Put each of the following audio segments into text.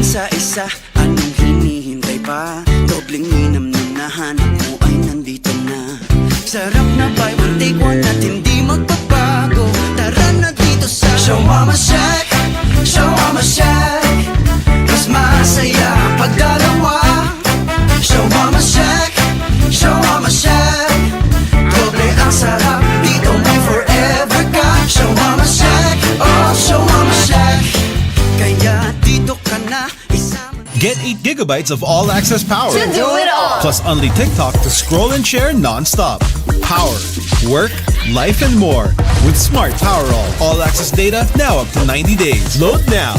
Sa isa, anong hinihintay pa? Dobleng minam na nahanap mo ay nandito na. Sarap na buy one take one at hindi magbabago. Tara na dito sa Show Mama Shack, Show Mama Shack. Mas masaya pag dalawa. Show Mama Shack, Show Mama Shack. Doble ang sarap, dito may forever ka. Show Mama Shack, oh Show Mama Shack. Kaya dito ka na. Get 8 gigabytes of all-access power. To do it all. Plus only TikTok to scroll and share non-stop. Power, work, life, and more. With Smart Power all-access data now up to 90 days. Load now.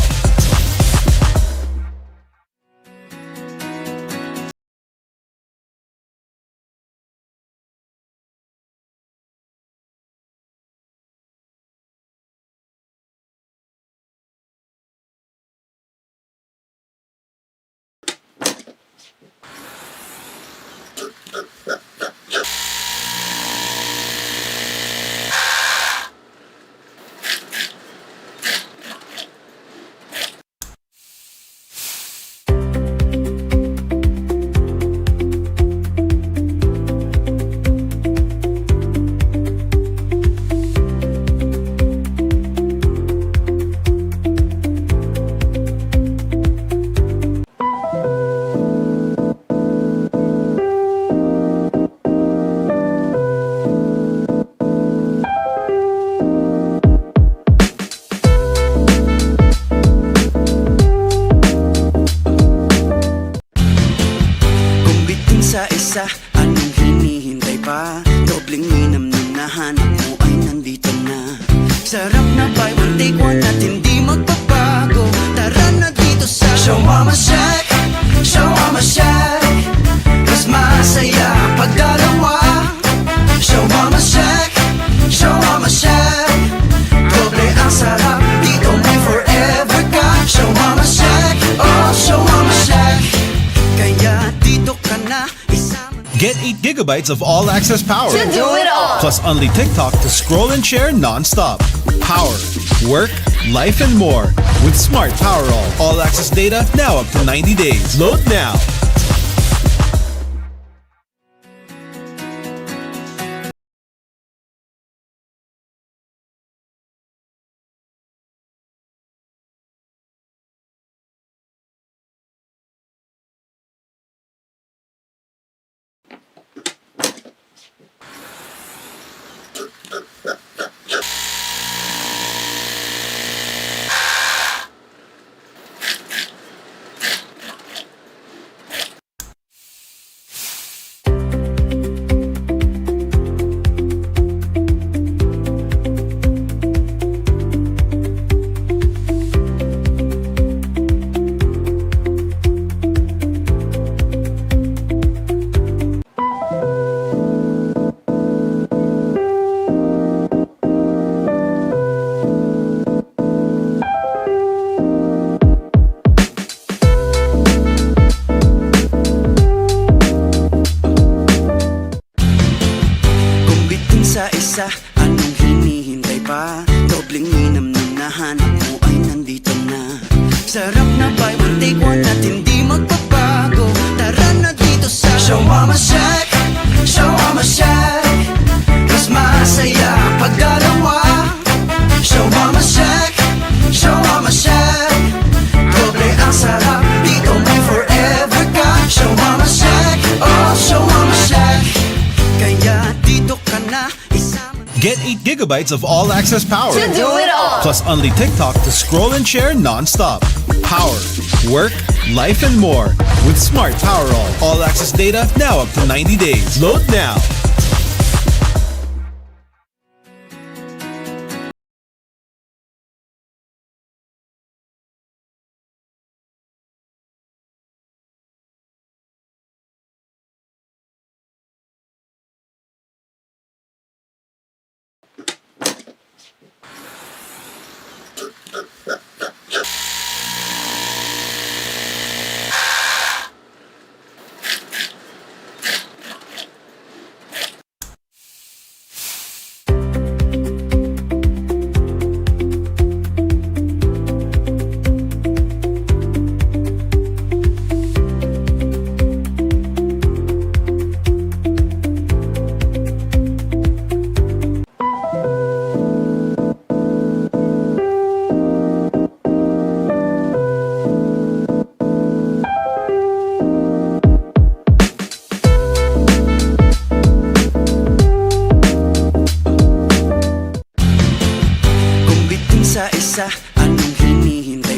Sa isa, anong hinihintay pa? Dobleng minam na nahanap mo ay nandito na. Sarap na buy one take one at hindi magbabago. Tara na dito sa Show Mama Shack, Show Mama Shack. Mas masaya pag dalawa. Show Mama Shack, Show Mama Shack. Doble ang sarap, dito may forever ka. Show Mama Shack, oh Show Mama Shack. Kaya dito ka na. Get 8 gigabytes of all-access power. To do it all. Plus only TikTok to scroll and share non-stop. Power, work, life, and more. With Smart Power all-access data now up to 90 days. Load now. Sa isa, anong hinihintay pa? Dobleng minam na nahanap mo ay nandito na. Sarap na buy one take one at hindi magbabago. Tara na dito sa Show Mama Shack, Show Mama Shack. Mas masaya pag dalawa. Show Mama Shack, Show Mama Shack. Doble ang sarap, dito may forever ka. Show Mama Shack, oh Show Mama Shack. Kaya dito ka na. Get 8 gigabytes of all-access power. To do it all. Plus only TikTok to scroll and share non-stop. Power, work, life, and more. With Smart Power all-access data now up to 90 days. Load now.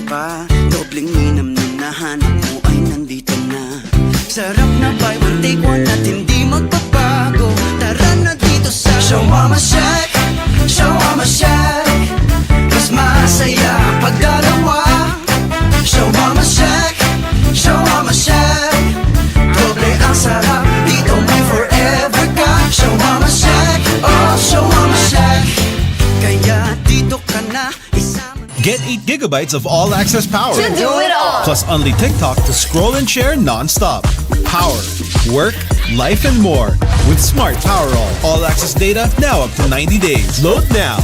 pa? Dobleng minam na nahanap mo ay nandito na. Sarap na buy one take one at hindi magbabago. Tara na dito sa Shawarma Shack, Shawarma Shack. Mas masaya pag dalawa. Shawarma Shack, Shawarma Shack. Doble ang sarap, dito may forever ka. Shawarma Shack, oh Shawarma Shack. Kaya dito ka na isama. Get 8 gigabytes of all-access power. To do it all. Plus only TikTok to scroll and share non-stop. Power, work, life, and more. With Smart Power all-access data now up to 90 days. Load now.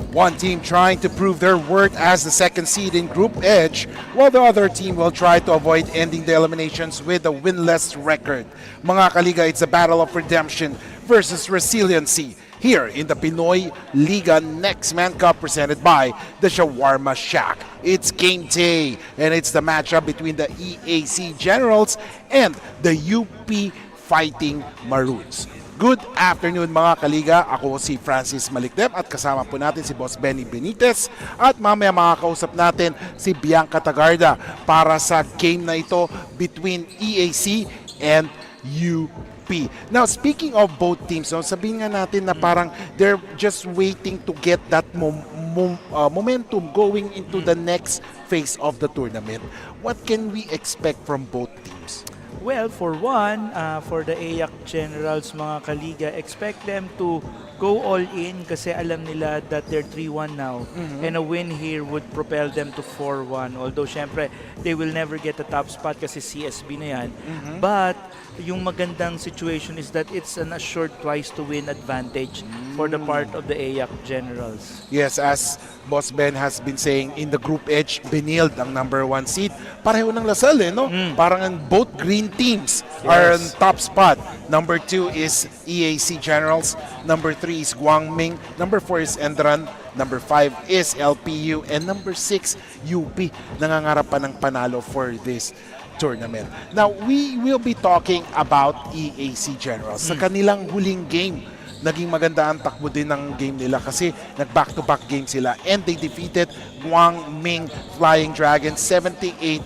One team trying to prove their worth as the second seed in Group H, while the other team will try to avoid ending the eliminations with a winless record. Mga kaliga, it's a battle of redemption versus resiliency here in the Pinoyliga Next Man Cup presented by the Shawarma Shack. It's game day, and it's the matchup between the EAC Generals and the UP Fighting Maroons. Good afternoon mga kaliga, ako si Francis Malikdem at kasama po natin si Boss Benny Benitez at mamaya makakausap natin si Bianca Tagarda para sa game na ito between EAC and UP. Now, speaking of both teams, no, sabihin nga natin na parang they're just waiting to get that momentum going into the next phase of the tournament. What can we expect from both teams? Well, for one, for the EAC Generals, mga kaliga, expect them to go all in kasi alam nila that they're 3-1 now. And a win here would propel them to 4-1. Although, syempre, they will never get the top spot kasi CSB na yan. But, yung magandang situation is that it's an assured twice to win advantage for the part of the EAC Generals. Yes, as Boss Ben has been saying, in the Group H, Benilde ang number 1 seed. Pareho ng Lasal, no? Parang both green teams are on top spot. Number 2 is EAC Generals. Number 3 is Guangming. Number 4 is ENDERUN. Number 5 is LPU. And number 6, UP. Nangangarap pa ng panalo for this tournament. Now, we will be talking about EAC Generals. Sa kanilang huling game, naging maganda ang takbo din ng game nila kasi nag-back-to-back game sila and they defeated Guangming Flying Dragons 78-59.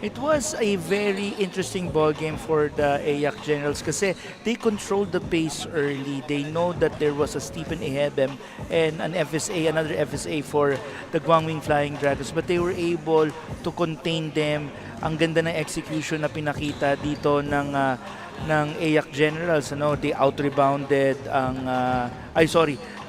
It was a very interesting ball game for the EAC Generals kasi they controlled the pace early. They know that there was a Stephen Ehebem and an FSA, another FSA for the Guangming Flying Dragons, but they were able to contain them. Ang ganda ng execution na pinakita dito ng EAC Generals. Ano, they out-rebounded ang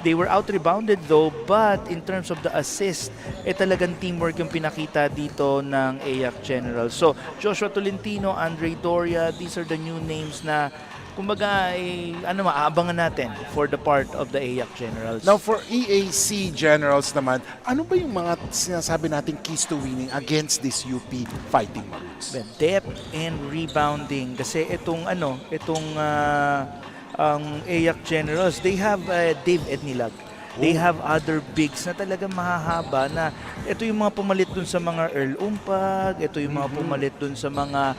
they were out-rebounded though, but in terms of the assist, talagang teamwork yung pinakita dito ng EAC Generals. So, Joshua Tolentino, Andre Doria, these are the new names na kumbaga, maaabangan natin for the part of the AYAC Generals. Now for EAC Generals naman, ano ba yung mga sinasabi nating keys to winning against this UP Fighting Maroons? Well, depth and rebounding kasi ang AYAC Generals, they have Dave Ednilag. They have other bigs na talaga mahahaba na ito yung mga pumalit dun sa mga Earl Umpag, ito yung mga pumalit dun sa mga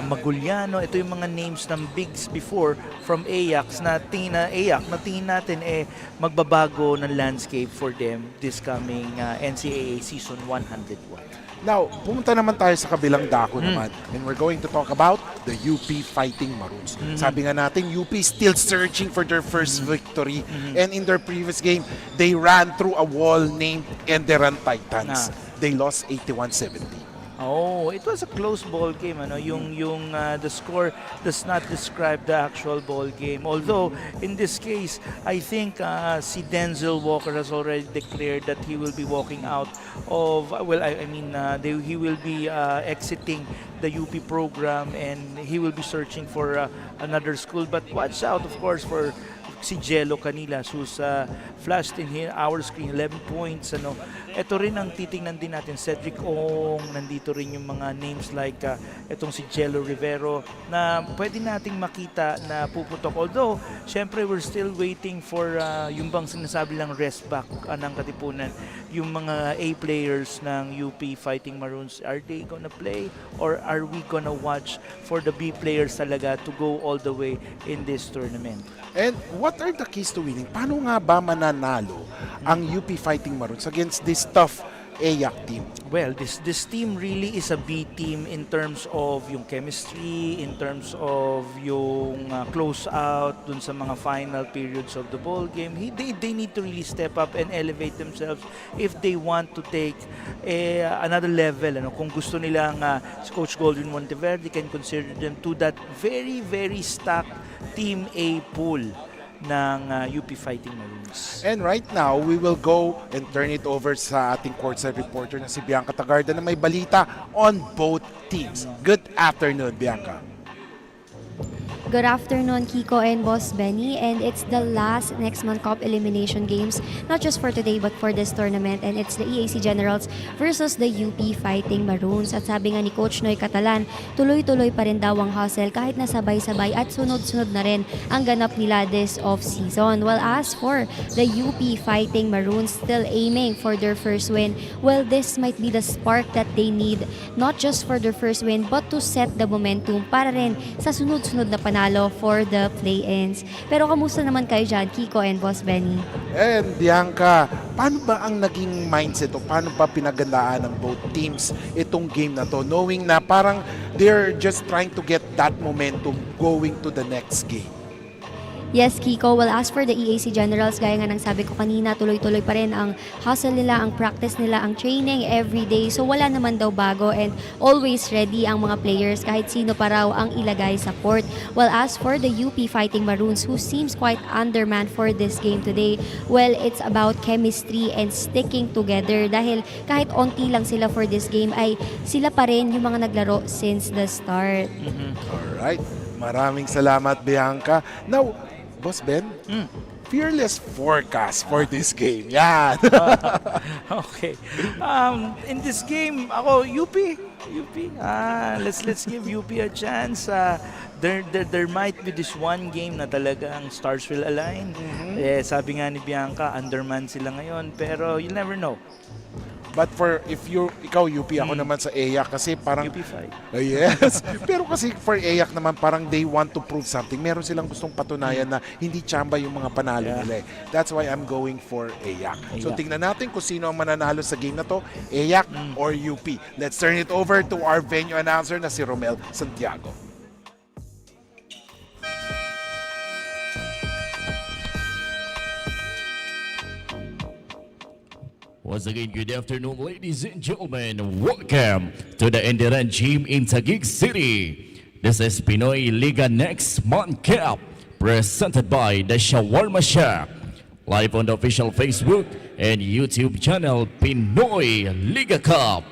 Maguliano, ito yung mga names ng bigs before from AYAC na tingin natin magbabago ng landscape for them this coming NCAA Season 101. Now, pumunta naman tayo sa kabilang dako naman and we're going to talk about the UP Fighting Maroons. Sabi nga natin, UP still searching for their first victory and in their previous game, they ran through a wall named ENDERUN Titans. They lost 81-70. Oh, it was a close ball game. The score does not describe the actual ball game. Although in this case, I think si Denzel Walker has already declared that he will be walking out of. He will be exiting the UP program and he will be searching for another school. But watch out, of course, for si Jello Canilas who's flashed in here our screen 11 points. Ito rin ang titingnan din natin, Cedric Ong, nandito rin yung mga names like itong si Jello Rivero na pwede nating makita na puputok. Although syempre we're still waiting for yung bang sinasabi lang rest back ng Katipunan, yung mga A players ng UP Fighting Maroons, are they gonna play or are we gonna watch for the B players talaga to go all the way in this tournament? And what are the keys to winning? Paano nga ba mananalo ang UP Fighting Maroons against this tough AYAC team? Well, this team really is a B team in terms of yung chemistry, in terms of yung close out dun sa mga final periods of the ball game. They need to really step up and elevate themselves if they want to take another level. Kung gusto nilang si Coach Golden Monteverde can consider them to that very, very stacked Team A pool ng UP Fighting Maroons. And right now, we will go and turn it over sa ating courtside reporter na si Bianca Tagarda na may balita on both teams. Good afternoon, Bianca. Good afternoon, Kiko and Boss Benny. And it's the last next month Cup elimination games, not just for today but for this tournament. And it's the EAC Generals versus the UP Fighting Maroons. At sabi nga ni Coach Noy Catalan, tuloy-tuloy pa rin daw ang hustle kahit nasabay-sabay at sunod-sunod na rin ang ganap nila this off-season. Well, as for the UP Fighting Maroons still aiming for their first win, well, this might be the spark that they need, not just for their first win but to set the momentum para rin sa sunod-sunod na panalo for the play-ins. Pero kamusta naman kayo dyan, Kiko and Boss Benny? And Bianca, paano ba ang naging mindset o paano ba pinagandaan ng both teams itong game na to, knowing na parang they're just trying to get that momentum going to the next game? Yes, Kiko. Well, as for the EAC Generals, gaya nga ng sabi ko kanina, tuloy-tuloy pa rin ang hustle nila, ang practice nila, ang training every day. So wala naman daw bago and always ready ang mga players kahit sino pa raw ang ilagay sa court. Well, as for the UP Fighting Maroons who seems quite undermanned for this game today, well, it's about chemistry and sticking together dahil kahit onti lang sila for this game ay sila pa rin yung mga naglaro since the start. Alright. Maraming salamat, Bianca. Now, Boss Ben, fearless forecast for this game. Yan. Okay. In this game, ako UP. Let's give UP a chance. There might be this one game na talagang stars will align. Sabi nga ni Bianca, underman sila ngayon, pero you'll never know. But ikaw UP, ako naman sa AYAC kasi parang... UP fight. Yes. Pero kasi for AYAC naman, parang they want to prove something. Meron silang gustong patunayan na hindi tsamba yung mga panalo nila. That's why I'm going for AYAC. So tingnan natin kung sino ang mananalo sa game na to, AYAC or UP. Let's turn it over to our venue announcer na si Romel Santiago. Once again, good afternoon, ladies and gentlemen. Welcome to the ENDERUN Gym in Taguig City. This is Pinoyliga Next Month Cup, presented by the Shawarma Shack. Live on the official Facebook and YouTube channel Pinoyliga Cup.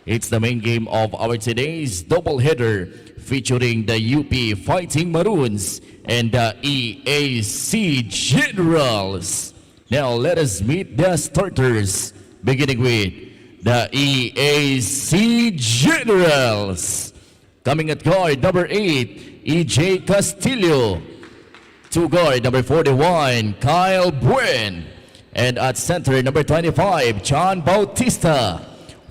It's the main game of our today's doubleheader featuring the UP Fighting Maroons and the EAC Generals. Now let us meet the starters, beginning with the EAC Generals. Coming at guard number 8, EJ Castillo. To guard number 41, Kyle Buen. And at center number 25, John Bautista.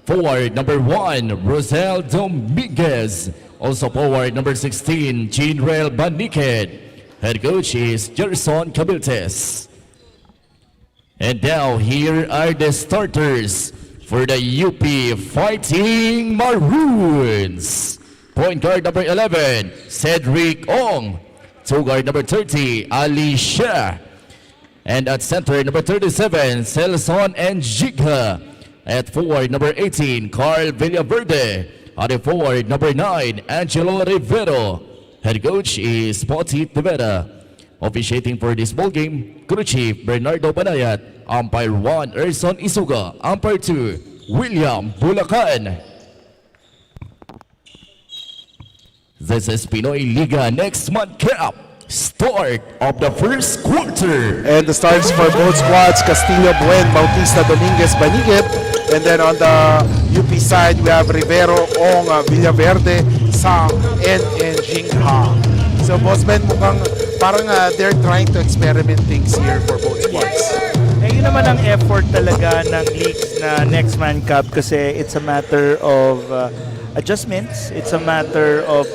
Forward number 1, Rosel Dominguez. Also forward number 16, Jeanrel Baniked. Head coach is Gerson Cabiltes. And now here are the starters for the UP Fighting Maroons. Point guard number 11, Cedric Ong. To guard number 30, Ali Shah. And at center number 37, Celson Enjigha. At forward number 18, Carl Villaverde. At forward number 9, Angelo Rivero. Head coach is Poti Tevera. Officiating for this ball game, crew chief Bernardo Banayat. Umpire 1, Erson Isuga. Umpire 2, William Bulacan. This is Pinoyliga next month cap. Start of the first quarter. And the starts for both squads, Castillo, Buen, Bautista, Dominguez, Baniguet. And then on the UP side, we have Rivero, Ong, Villaverde, Sang, and Jingha. So Bossman, mukhang parang they're trying to experiment things here for both squads. Eh, yun naman ang effort talaga ng leagues na Next Man Cup kasi it's a matter of adjustments. It's a matter of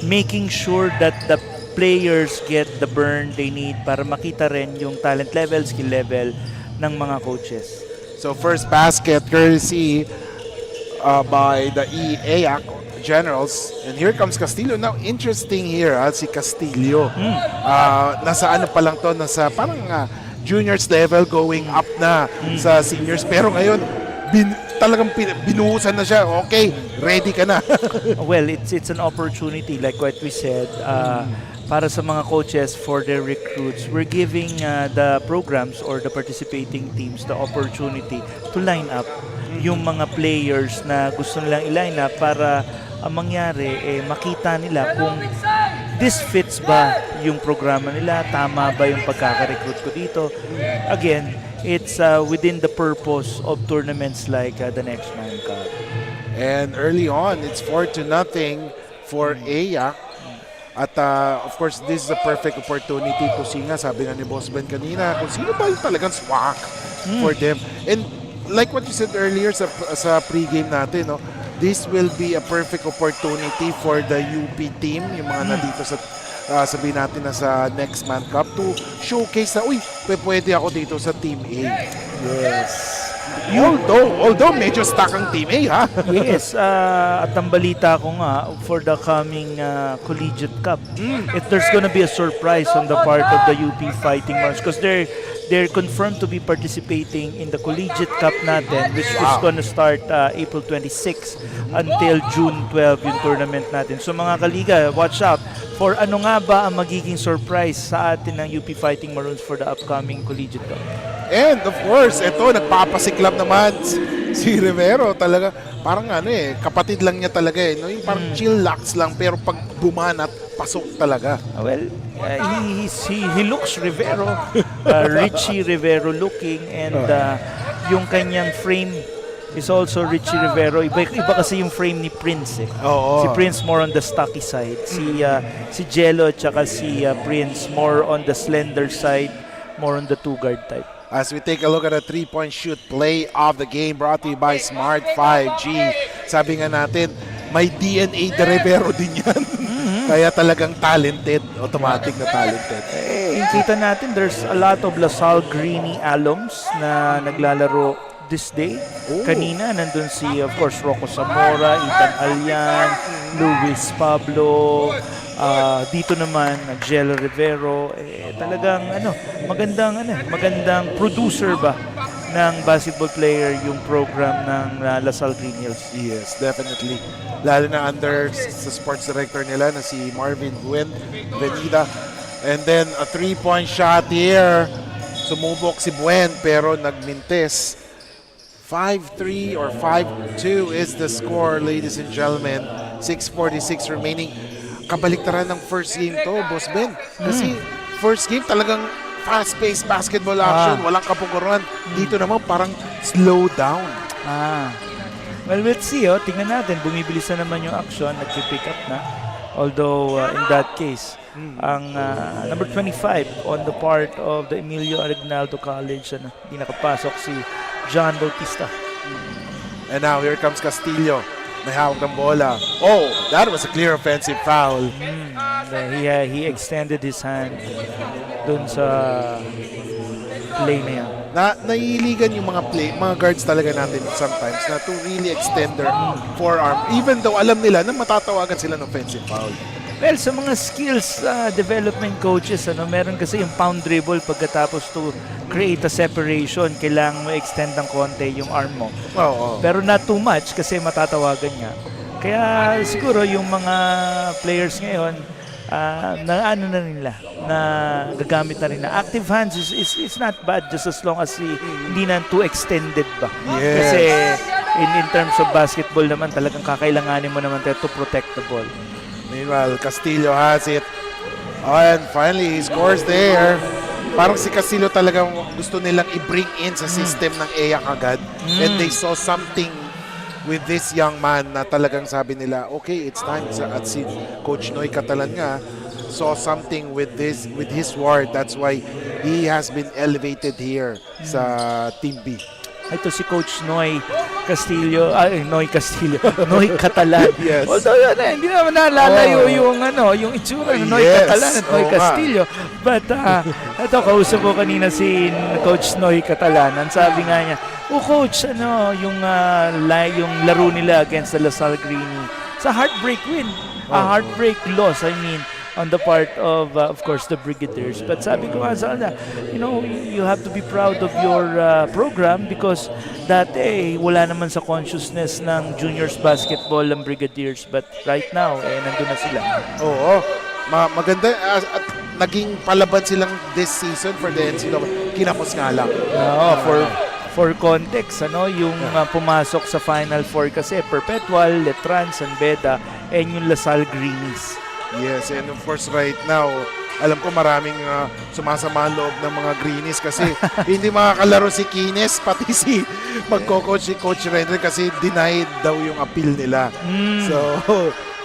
making sure that the players get the burn they need para makita rin yung talent level, skill level ng mga coaches. So first basket courtesy by the EAC Generals. And here comes Castillo. Now interesting here si Castillo. Nasa ano pa lang to, nasa parang juniors level going up na sa seniors. Pero ngayon, talagang binuhusan na siya. Okay, ready ka na. Well, it's an opportunity like what we said para sa mga coaches for their recruits. We're giving the programs or the participating teams the opportunity to line up yung mga players na gusto nilang i-line up para ang mangyari makita nila kung this fits ba yung programa nila, tama ba yung pagkaka-recruit ko dito. Again, it's within the purpose of tournaments like the Next Man Cup. And early on, it's 4-0 for EAC. At of course, this is a perfect opportunity to see nga, sabi nga ni Boss Ben kanina, kung sino ba yung talagang swak for them. And like what you said earlier sa pregame natin, no, this will be a perfect opportunity for the UP team, yung mga nandito sa sabihin natin na sa Next Man Cup to showcase na, uy, pwede ako dito sa Team A. Yes. Although medyo stuck ang Team A, ha? Yes, at ang balita ko nga for the coming Collegiate Cup, if there's gonna be a surprise on the part of the UP Fighting Maroons because they're confirmed to be participating in the Collegiate Cup natin, which is gonna start April 26 until June 12 yung tournament natin. So mga kaliga, watch out for ano nga ba ang magiging surprise sa atin ng UP Fighting Maroons for the upcoming Collegiate Cup. And of course, ito, nagpapasiklab naman si Rivero. Talaga, parang kapatid lang niya talaga no? Yung parang chillax lang, pero pag bumanat, pasok talaga. Well, he looks Rivero, Richie Rivero looking, and yung kanyang frame is also Richie Rivero. Iba kasi yung frame ni Prince Si Prince more on the stocky side. Si Jello at saka si Prince more on the slender side, more on the two-guard type. As we take a look at a three-point shoot play of the game brought to you by Smart 5G. Sabi nga natin, may DNA de Rivero din yan. Kaya talagang talented, automatic na talented. Kita natin, there's a lot of LaSalle Greeny alums na naglalaro this day. Kanina, nandun si, of course, Rocco Zamora, Ethan Alian, Luis Pablo, dito naman, Angelo Rivero. Talagang, magandang producer ba ng basketball player yung program ng LaSalle Green Hills. Yes, definitely. Lalo na under sa sports director nila na si Marvin Venida. And then a three-point shot here. Sumubok si Buen pero nagmintes 5-3 or 5-2 is the score, ladies and gentlemen. 6:46 remaining. Kabaliktaran ng first game to, Boss Ben. Kasi first game talagang fast-paced basketball action, walang kapuguran. Dito naman parang slow down. Well, let's see. Tingnan natin. Bumibilis na naman yung action. Nag-pick up na. Although, in that case, ang number 25 on the part of the Emilio Aguinaldo College, hindi nakapasok si John Bautista. And now, here comes Castillo. May hawak ng bola. Oh, that was a clear offensive foul. He extended his hand dun sa play na yan. Naiiligan yung mga guards talaga natin sometimes na to really extend their forearm even though alam nila na matatawagan sila ng offensive foul. Well, sa mga skills development coaches, meron kasi yung pound dribble pagkatapos to create a separation, kailangan mo extend ng konti yung arm mo. Pero not too much kasi matatawagan nga. Kaya siguro yung mga players ngayon, na gagamit na rin na. Active hands is not bad just as long as hindi na too extended ba. Yes. Kasi in terms of basketball naman, talagang kakailanganin mo naman to protect the ball. Meanwhile, Castillo has it. And finally, he scores there. Parang si Castillo talagang gusto nilang i-bring in sa system ng EYAC agad. And they saw something with this young man na talagang sabi nila, okay, it's time. At si Coach Noy Catalan nga saw something with his ward. That's why he has been elevated here sa Team B. Ito si Coach Noy Castillo, Noy Catalan. Yes. Although hindi naman nalalayo yung itsura ng Noy Catalan at Noy Castillo. But ito, kausap ko kanina si Coach Noy Catalan. Ang sabi nga niya, Coach, yung laro nila against the LaSalle Greenie. Sa heartbreak win, heartbreak loss, I mean, on the part of course, the Brigadiers. But sabi ko nga sa kanila, you have to be proud of your program because dati wala naman sa consciousness ng juniors basketball ng Brigadiers. But right now, nandun na sila. Oo. Maganda at naging palaban silang this season for the NCAA. Kinapos nga lang. For context, yung pumasok sa Final Four kasi Perpetual, Letran, San Beda, and yung LaSalle Greenies. Yes, and of course right now, alam ko maraming sumasama ang loob ng mga Greenies kasi hindi makakalaro si Kines, pati si magko-coach si Coach Renner kasi denied daw yung appeal nila. So,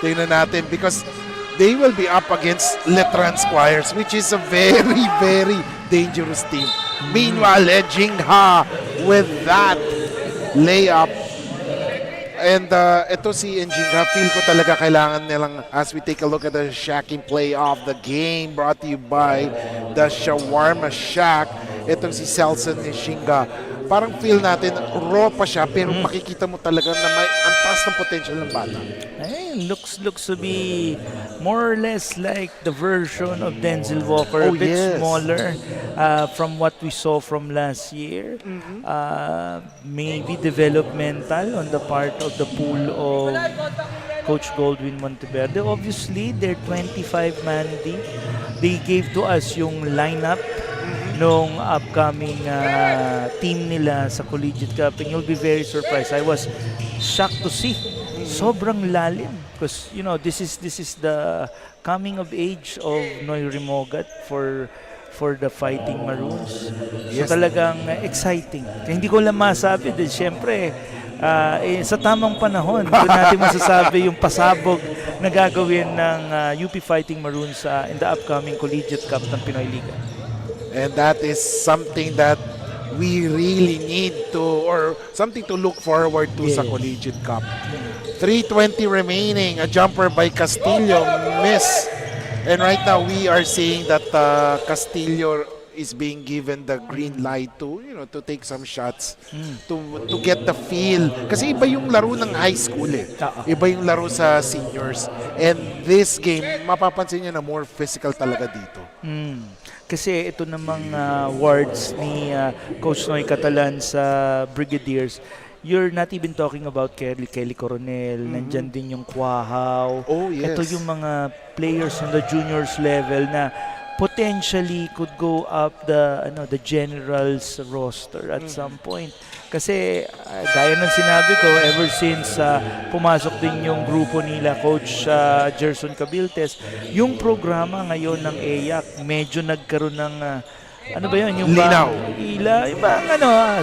tingnan natin because they will be up against Letran Squires, which is a very, very dangerous team. Meanwhile, Jingha with that layup. And ito si Jingha, feel ko talaga kailangan nilang as we take a look at the shacking play of the game brought to you by the Shawarma Shack. Itong si Selson Jingha. Parang feel natin raw pa siya pero makikita mo talaga na may antas ng potential ng bata. Looks to be more or less like the version of Denzel Walker, a bit smaller from what we saw from last year. Maybe developmental on the part of the pool of Coach Goldwyn Monteverde. Obviously, they're 25-man deep. They gave to us yung lineup nung upcoming team nila sa Collegiate Cup, and you'll be very surprised. I was shocked to see sobrang lalim because this is the coming of age of Noy Rimogat for the Fighting Maroons. So talagang exciting. Kaya hindi ko lang masabi din, syempre sa tamang panahon doon natin masasabi yung pasabog na gagawin ng UP Fighting Maroons in the upcoming Collegiate Cup ng Pinoyliga. And that is something that we really need to, or something to look forward to sa Collegiate Cup. 3:20 remaining, a jumper by Castillo, miss. And right now we are seeing that Castillo is being given the green light to, to take some shots, to get the feel. Kasi iba yung laro ng high school Iba yung laro sa seniors. And this game, mapapansin niyo na more physical talaga dito. Kasi ito namang wards ni Coach Noy Catalan sa Brigadiers, you're not even talking about Kelly Coronel, nandyan din yung Quahaw. Ito yung mga players on the juniors level na potentially could go up the generals roster at some point. Kasi gaya ng sinabi ko, ever since pumasok din yung grupo nila Coach Gerson Cabiltes, yung programa ngayon ng EYAC medyo nagkaroon ng ano ba yun? Yung Linaw. Yung bang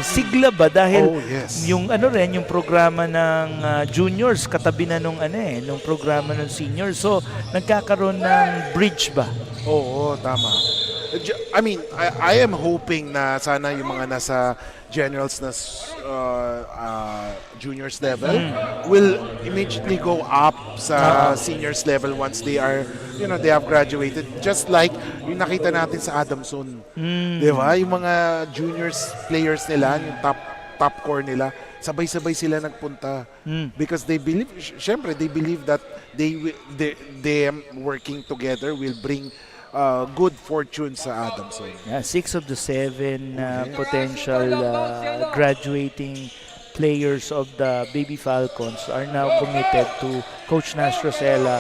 sigla ba? Dahil Oh, yes. yung yung programa ng juniors katabi na nung nung programa ng seniors. So nagkakaroon ng bridge ba? Oo, tama. I mean, I am hoping na sana yung mga nasa generals na juniors level will immediately go up sa seniors level once they are, they have graduated. Just like yung nakita natin sa Adamson. Di ba? Yung mga juniors players nila, yung top core nila, sabay-sabay sila nagpunta because they believe, syempre they believe that them working together will bring good fortune sa Adamson. Yeah, 6 of the 7 potential graduating players of the Baby Falcons are now committed to Coach Nash Rosella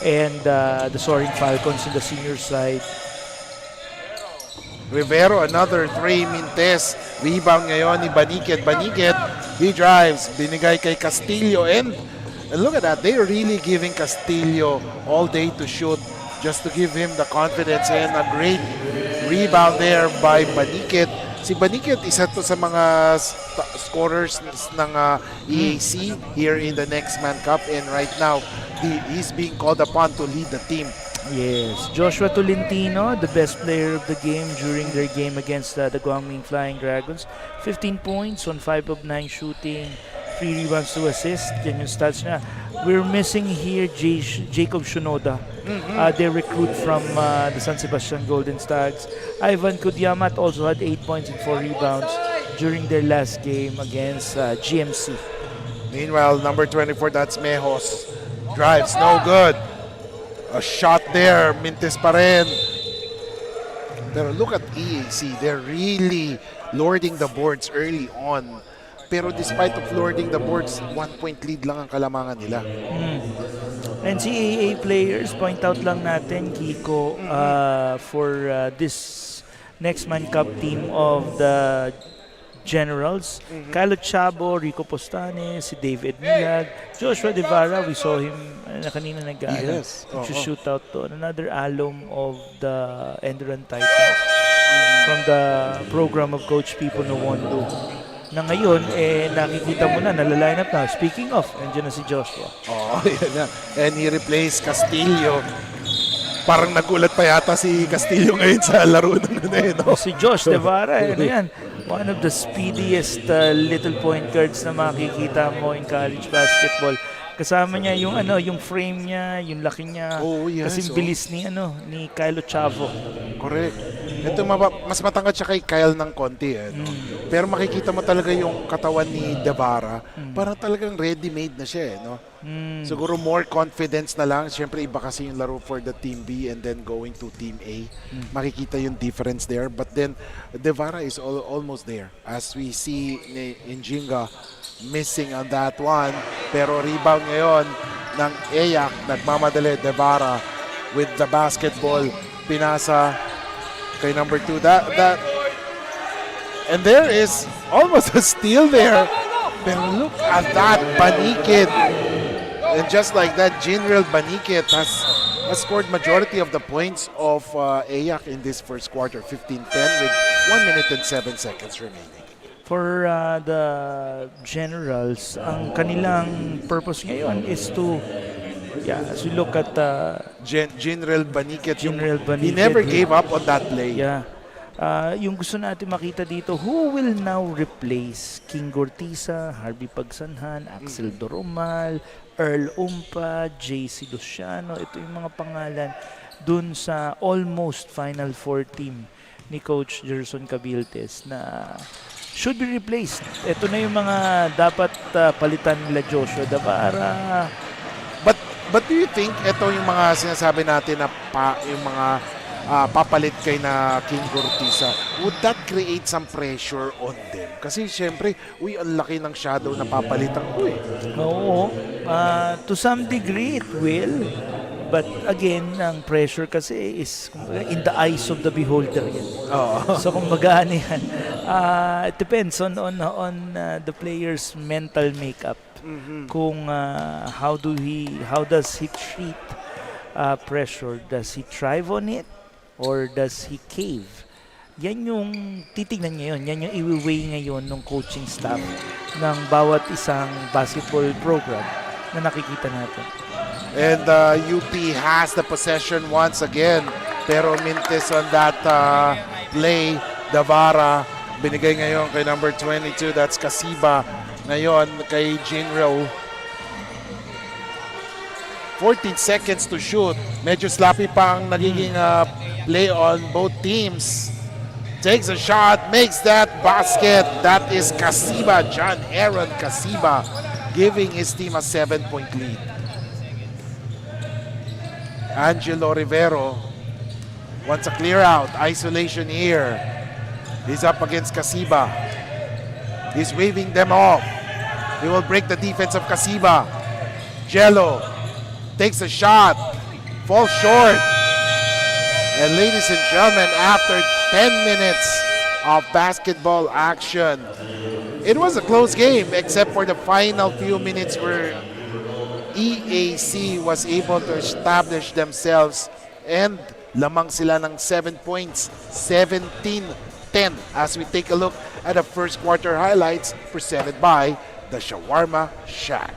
and the Soaring Falcons in the senior side. Rivero, another 3 Mintes. Rebound ngayon ni Baniket. Baniket, he drives. Binigay kay Castillo and look at that. They're really giving Castillo all day to shoot just to give him the confidence and a great rebound there by Baniket. Si Baniket, isa to sa mga scorers ng EAC here in the Next Man Cup and right now, he's being called upon to lead the team. Yes, Joshua Tolentino, the best player of the game during their game against the Guangming Flying Dragons. 15 points on 5 of 9 shooting, 3 rebounds to assist. Yan yung stats niya. We're missing here Jacob Shinoda, their recruit from the San Sebastian Golden Stags. Ivan Kudyamat also had 8 points and 4 rebounds during their last game against GMC. Meanwhile, number 24, that's Mejos. Drives, no good. A shot there, Mintes pa rin. Pero look at EAC, they're really lording the boards early on. Pero despite of lording the boards, 1-point lead lang ang kalamangan nila. NCAA players, point out lang natin, Kiko, for this Next Man Cup team of the Generals, Kylo Chabo, Rico Postane, si David Milag, Joshua Devara, we saw him kanina shoot out to another alum of the ENDERUN Titans from the program of Coach Pipo Nowondo. Na ngayon, nakikita mo na, nalaline up na. Speaking of, nandiyan na si Joshua. Yan na. And he replaced Castillo. Parang nagulat pa yata si Castillo ngayon sa laro ng Si Josh Devara, yan. One of the speediest little point guards na makikita mo in college basketball. Kasama niya yung frame niya, yung laki niya. Oh, yes, Kasi bilis ni Kylo Chavo. Correct. Ito mas matangkad siya kay Kyle ng konti Pero makikita mo talaga yung katawan ni Devara, parang talagang ready-made na siya Siguro more confidence na lang. Siyempre iba kasi yung laro for the Team B and then going to Team A. Makikita yung difference there. But then Devara is almost there. As we see in Jinga, missing on that one. Pero rebound ngayon ng EYAC. Nagmamadali Devara with the basketball. Pinasa kay number 2. And there is almost a steal there. Pero look at that, Baniket. And just like that, General Baniket has scored majority of the points of EYAC in this first quarter, 15-10 with 1 minute and 7 seconds remaining. For the Generals, ang kanilang purpose ngayon is to, as we look at General Baniket, he Baniket, never gave up on that play. Yung gusto natin makita dito, who will now replace King Gortiza, Harvey Pagsanhan, Axel Doromal, Earl Umpa, JC Luciano. Ito yung mga pangalan dun sa almost Final Four team ni Coach Gerson Cabiltes na should be replaced. Ito na yung mga dapat palitan nila Joshua Devara. But do you think ito yung mga sinasabi natin na yung mga papalit kay na King Gortiza, would that create some pressure on them? Kasi syempre, ang laki ng shadow na papalitan ko Oo. To some degree, it will. But again, ang pressure kasi is in the eyes of the beholder yan. So kumbaga ano yan, it depends on the player's mental makeup. Kung how does he treat pressure? Does he thrive on it or does he cave? Yan yung titignan ngayon, yan yung i-weigh ngayon ng coaching staff ng bawat isang basketball program na nakikita natin. And UP has the possession once again. Pero mintis on that play. Davara binigay ngayon kay number 22. That's Kasiba. Ngayon kay Jinro. 14 seconds to shoot. Medyo sloppy pa ang nagiging play on both teams. Takes a shot, makes that basket. That is Kasiba, John Aaron Kasiba, giving his team a 7-point lead. Angelo Rivero wants a clear out. Isolation here. He's up against Kasiba. He's waving them off. He will break the defense of Kasiba. Jello takes a shot. Falls short. And ladies and gentlemen, after 10 minutes of basketball action, it was a close game except for the final few minutes where EAC was able to establish themselves and lamang sila ng 7 points, 17-10 as we take a look at the first quarter highlights presented by the Shawarma Shack.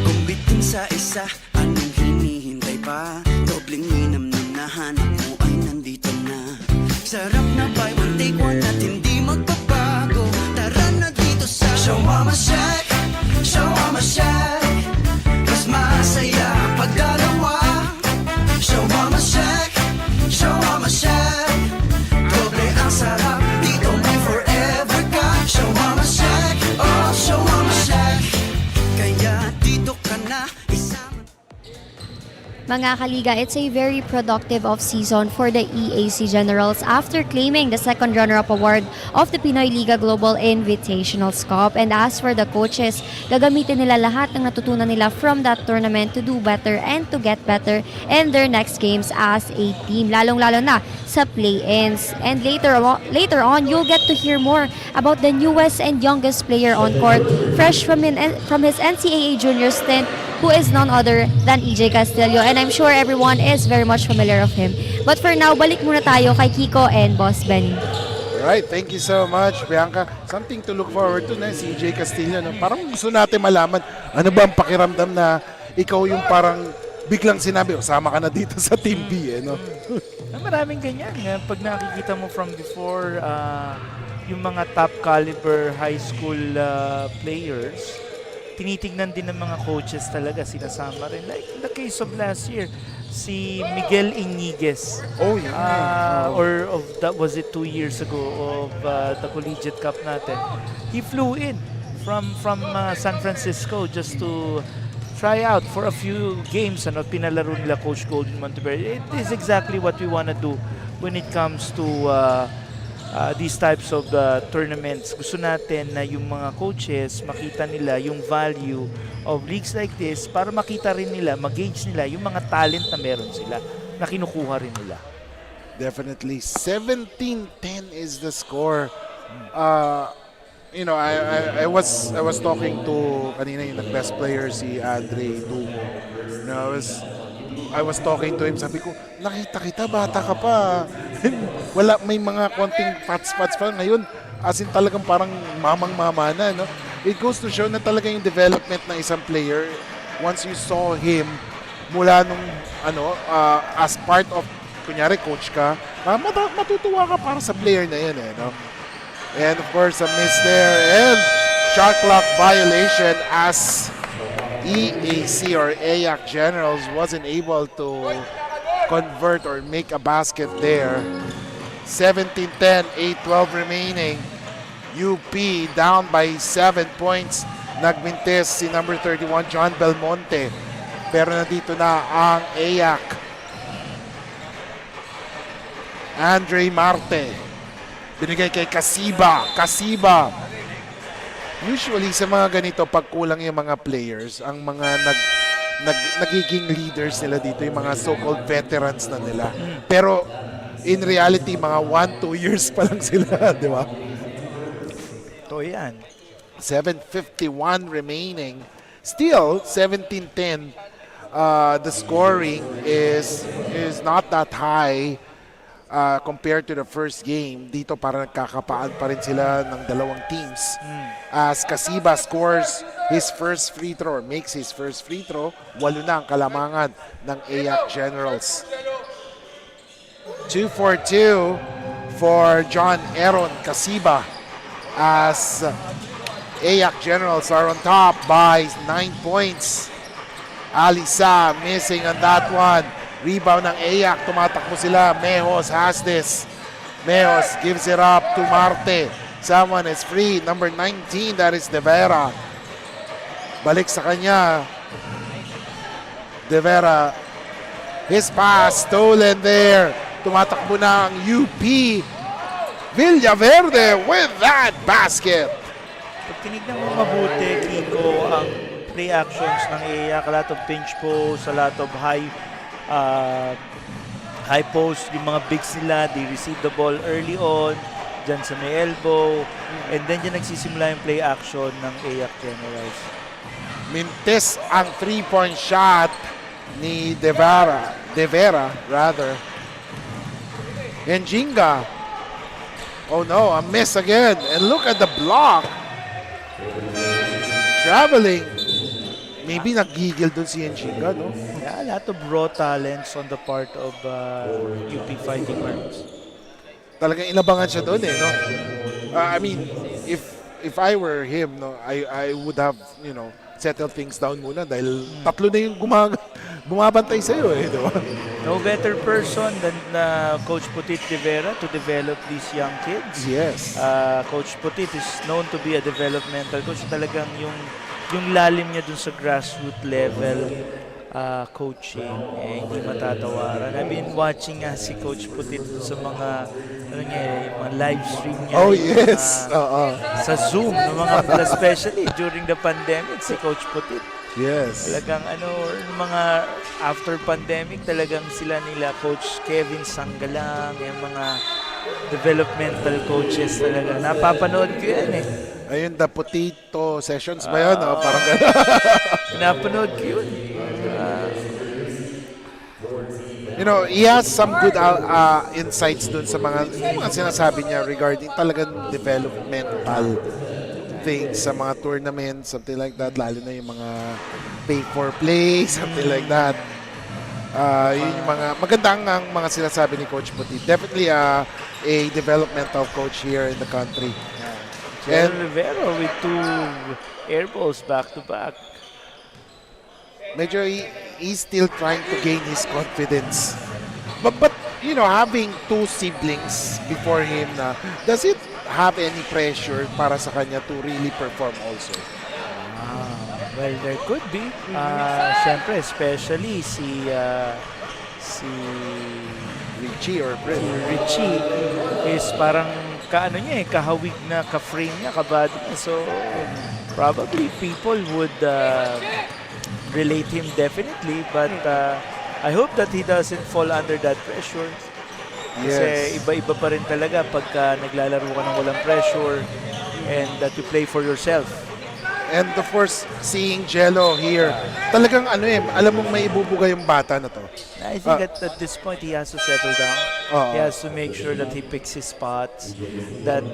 Kung bitin sa isa, anong hinihintay pa? Dobling minam na nahanap mo ay nandito na. Sarap na buy one take one at hindi magbabago. Tara na dito sa Shawarma Shack, Shawarma Shack. Mas masaya pag dalawa. Shawarma Shack, Shawarma Shack. Doble ang sarap, dito may forever ka. Shawarma Shack, oh Shawarma Shack. Kaya dito ka na isama. Mga kaliga, it's a very productive off-season for the EAC Generals after claiming the second runner-up award of the Pinoyliga Global Invitationals Cup. And as for the coaches, gagamitin nila lahat ng natutunan nila from that tournament to do better and to get better in their next games as a team, lalong-lalo na sa play-ins. And later on, you'll get to hear more about the newest and youngest player on court, fresh from his NCAA junior stint, who is none other than EJ Castillo. And I'm sure everyone is very much familiar of him. But for now, balik muna tayo kay Kiko and Boss Benny. Alright, thank you so much, Bianca. Something to look forward to na si EJ Castillo. No? Parang gusto natin malaman, ano ba ang pakiramdam na ikaw yung parang biglang sinabi, sama ka na dito sa Team B. Eh, no? Maraming ganyan. Pag nakikita mo from before, yung mga top caliber high school players, tinitignan din ng mga coaches talaga, sinasama rin. Like in the case of last year, si Miguel Iñiguez. Oh, yeah. Or of that, was it 2 years ago of the Collegiate Cup natin. He flew in from San Francisco just to try out for a few games. Ano, pinalaro nila Coach Golden Monteverde. It is exactly what we want to do when it comes to these types of tournaments. Gusto natin na yung mga coaches makita nila yung value of leagues like this para makita rin nila, mag-gauge nila yung mga talent na meron sila na kinukuha rin nila. Definitely. 17-10 is the score. You know, I was talking to kanina yung best player si Andre Dumo. You know, I was talking to him, sabi ko, nakita kita, bata ka pa. Wala, may mga konting pats-pats pa. Ngayon, as in talagang parang mamang-mama na, no? It goes to show na talaga yung development ng isang player. Once you saw him, mula nung, as part of, kunyari, coach ka, matutuwa ka para sa player na yan, eh, no? And of course, a miss there, and shot clock violation as EAC or AYAC Generals wasn't able to convert or make a basket there. 17-10, 8-12 remaining. UP down by 7 points. Nagmintis si number 31, John Belmonte. Pero nandito na ang AYAC. Andre Marte. Binigay kay Kasiba. Kasiba. Usually sa mga ganito, pag kulang yung mga players, ang mga nagiging leaders nila dito, yung mga so-called veterans na nila. Pero in reality, mga 1-2 years pa lang sila, di ba? To yan. 7:51 remaining. Still, 17-10. The scoring is not that high compared to the first game. Dito parang nagkakapaan pa rin sila ng dalawang teams. As Kasiba scores his first free throw, makes his first free throw, 8 na ang kalamangan ng AYAC Generals. 2-for-2 for John Aaron Kasiba as AYAC Generals are on top by 9 points. Alisa missing on that one. Rebound ng AYAC. Tumatakbo sila. Mejos has this. Mejos gives it up to Marte. Someone is free. Number 19, that is De Vera. Balik sa kanya. De Vera. His pass stolen there. Tumatakbo na ang UP. Villaverde with that basket. Pag tinignan mo mabuti, Kiko, ang play actions ng AYAC, a lot of pinch post, a lot of high post, yung mga bigs nila, they receive the ball early on, dyan sa may elbow, and then dyan nagsisimula yung play action ng AYAC Generals. Mintes ang 3-point shot ni De Vera rather. Njinga. Oh no, a miss again. And look at the block. Traveling. Maybe naggigil dun si Njinga, no? Yeah, a lot of raw talents on the part of UP Fighting Maroons. Talagang inabangan siya doon no? I mean, if I were him, no, I would have, settled things down muna dahil tatlo na yung bumabantay sa'yo di ba? No better person than Coach Putit de Vera to develop these young kids. Yes. Coach Putit is known to be a developmental coach. Talagang yung lalim niya dun sa grassroots level coaching, hindi matatawaran. I've been watching si Coach Putit sa mga yung mga live stream niya. Oh, yes. Sa Zoom, especially during the pandemic, si Coach Putit. Yes. Talagang mga after pandemic, talagang sila nila Coach Kevin Sanggalang, yung mga developmental coaches talaga. Napapanood ko yan Ayun, the potato sessions ba yun? Parang gano'n. Napanood ko yun. He has some good insights dun sa mga sinasabi niya regarding talagang developmental things sa mga tournaments, something like that, lalo na yung mga pay for play, something like that. Yun yung mga magandang ang mga sinasabi ni Coach Puti. Definitely a developmental coach here in the country. And Rivero with 2 air balls back-to-back. Medyo he's still trying to gain his confidence. But having 2 siblings before him does it have any pressure para sa kanya to really perform also? Well, there could be. Siyempre, especially si Richie or Brett? si Richie is parang kahawig na ka-frame niya, kabado niya. So, probably people would relate him definitely, but I hope that he doesn't fall under that pressure. Kasi iba-iba pa rin talaga pagka naglalaro ka ng walang pressure and that you play for yourself. And of course, seeing Jello here, talagang alam mong may ibubuga yung bata na to. I think at this point, he has to settle down. He has to make sure that he picks his spots, that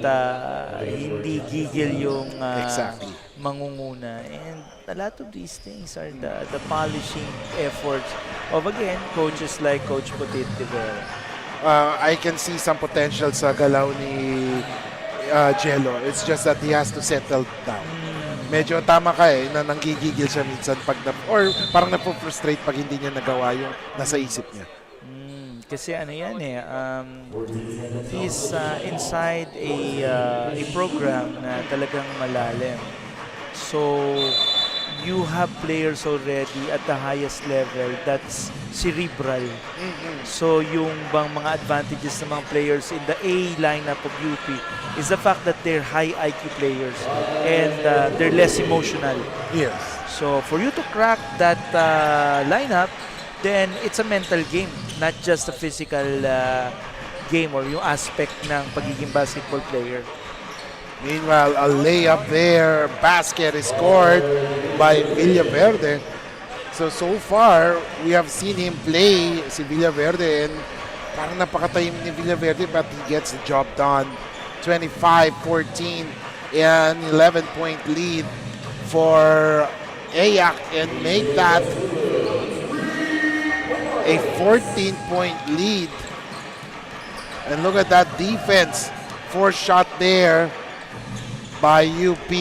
hindi gigil yung Exactly. mangunguna. And a lot of these things are the polishing efforts of, again, coaches like Coach Putit de Vera. I can see some potential sa galaw ni Jello. It's just that he has to settle down. Medyo tama ka na nanggigigil siya minsan or parang napo-frustrate pag hindi niya nagawa yung nasa isip niya. Kasi he's inside a program na talagang malalim. So, you have players already at the highest level that's cerebral. So yung bang mga advantages ng mga players in the A lineup of UP is the fact that they're high IQ players and they're less emotional. Yes. So for you to crack that lineup, then it's a mental game, not just a physical game or yung aspect ng pagiging basketball player. Meanwhile, a layup there, basket is scored by Villaverde. So far, we have seen him play si Villaverde and parang napakatahim ni Villaverde but he gets the job done. 25-14 and 11-point lead for AYAC and make that a 14-point lead. And look at that defense. 4 shot there by UP.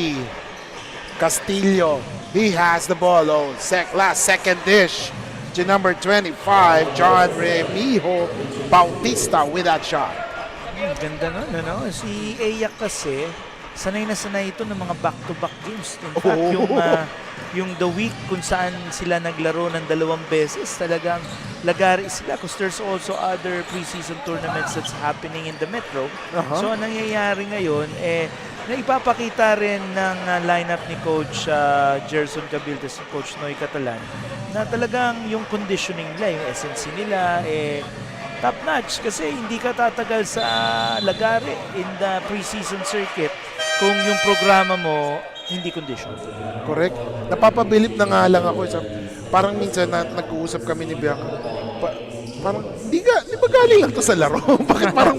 Castillo, he has the ball. Oh, last second dish to number 25, John Remijo Bautista with that shot. Ganda nun, ano? Si AYAC kasi, sanay na sanay ito ng mga back-to-back games. In fact, yung the week kung saan sila naglaro ng 2 beses, talagang lagari sila because there's also other preseason tournaments that's happening in the Metro. So, ang nangyayari ngayon, na ipapakita rin ng lineup ni Coach Gerson Cabildes, Coach Noy Catalan, na talagang yung conditioning nila, yung essence nila, top notch kasi hindi ka tatagal sa lagari in the preseason circuit kung yung programa mo hindi condition. Correct. Napapabilib na nga lang ako. Parang minsan nag-uusap kami ni Bianca. Parang, di ba galing lang to sa laro? Bakit parang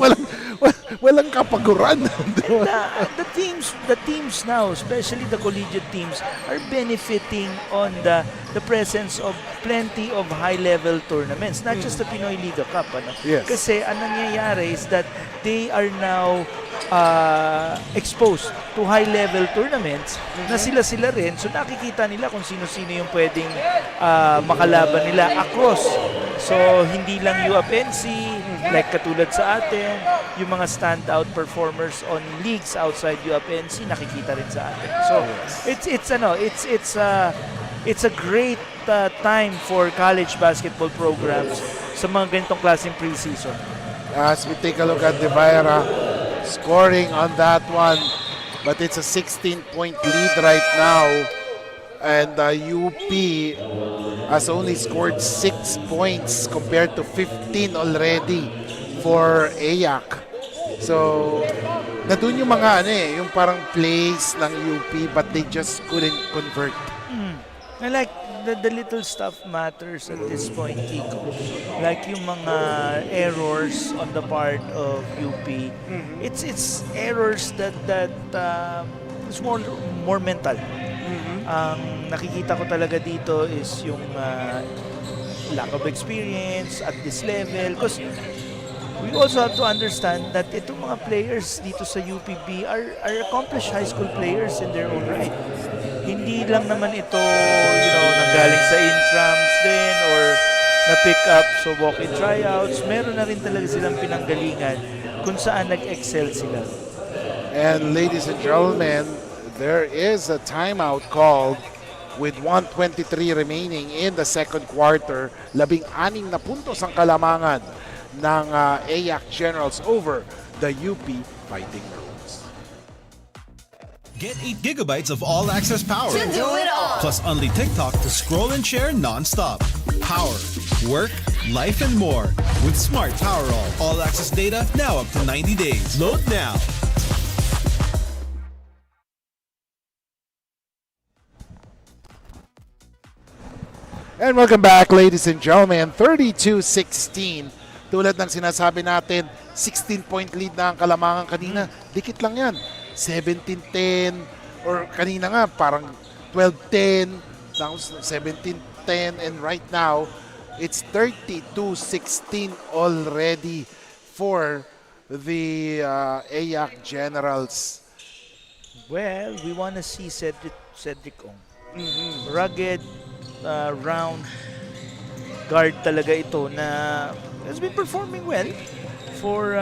walang kapaguran? The teams now, especially the collegiate teams, are benefiting on the presence of plenty of high-level tournaments, not just the Pinoyliga Cup. Ano? Yes. Kasi ang nangyayari is that they are now exposed to high-level tournaments na sila rin. So nakikita nila kung sino-sino yung pwedeng makalaban nila across. So hindi lang UAPNC, like katulad sa atin, yung mga standout performers on leagues outside UAPNC nakikita rin sa atin. So it's a great time for college basketball programs sa mga ganitong klaseng preseason. As we take a look at De Veyra scoring on that one, but it's a 16-point lead right now, and UP has only scored 6 points compared to 15 already for AYAC. So nandun yung mga yung parang plays ng UP but they just couldn't convert. I like the little stuff matters at this point, Kiko. Like yung mga errors on the part of UP. It's errors that is more mental. Ang nakikita ko talaga dito is yung lack of experience at this level. Because we also have to understand that itong mga players dito sa UPB are accomplished high school players in their own right. Hindi lang naman ito, nanggaling sa intrams din or na-pick up so walk-in tryouts. Meron na rin talaga silang pinanggalingan kung saan nag-excel sila. And ladies and gentlemen, there is a timeout called with 1:23 remaining in the second quarter. 16 na puntos ang kalamangan ng AYAC Generals over the UP Fighting Maroons. Get 8 gigabytes of all-access power. To do it all. Plus only TikTok to scroll and share non-stop. Power, work, life, and more. With Smart Power all-access data now up to 90 days. Load now. And welcome back, ladies and gentlemen. 32-16. Tulad ng sinasabi natin, 16-point lead na ang kalamangan kanina. Dikit lang yan. 17-10 or kanina nga parang 12-10, now 17-10, and right now it's 32-16 already for the AYAC Generals. Well, we want to see Cedric Ong. Rugged, round guard talaga ito na has been performing well for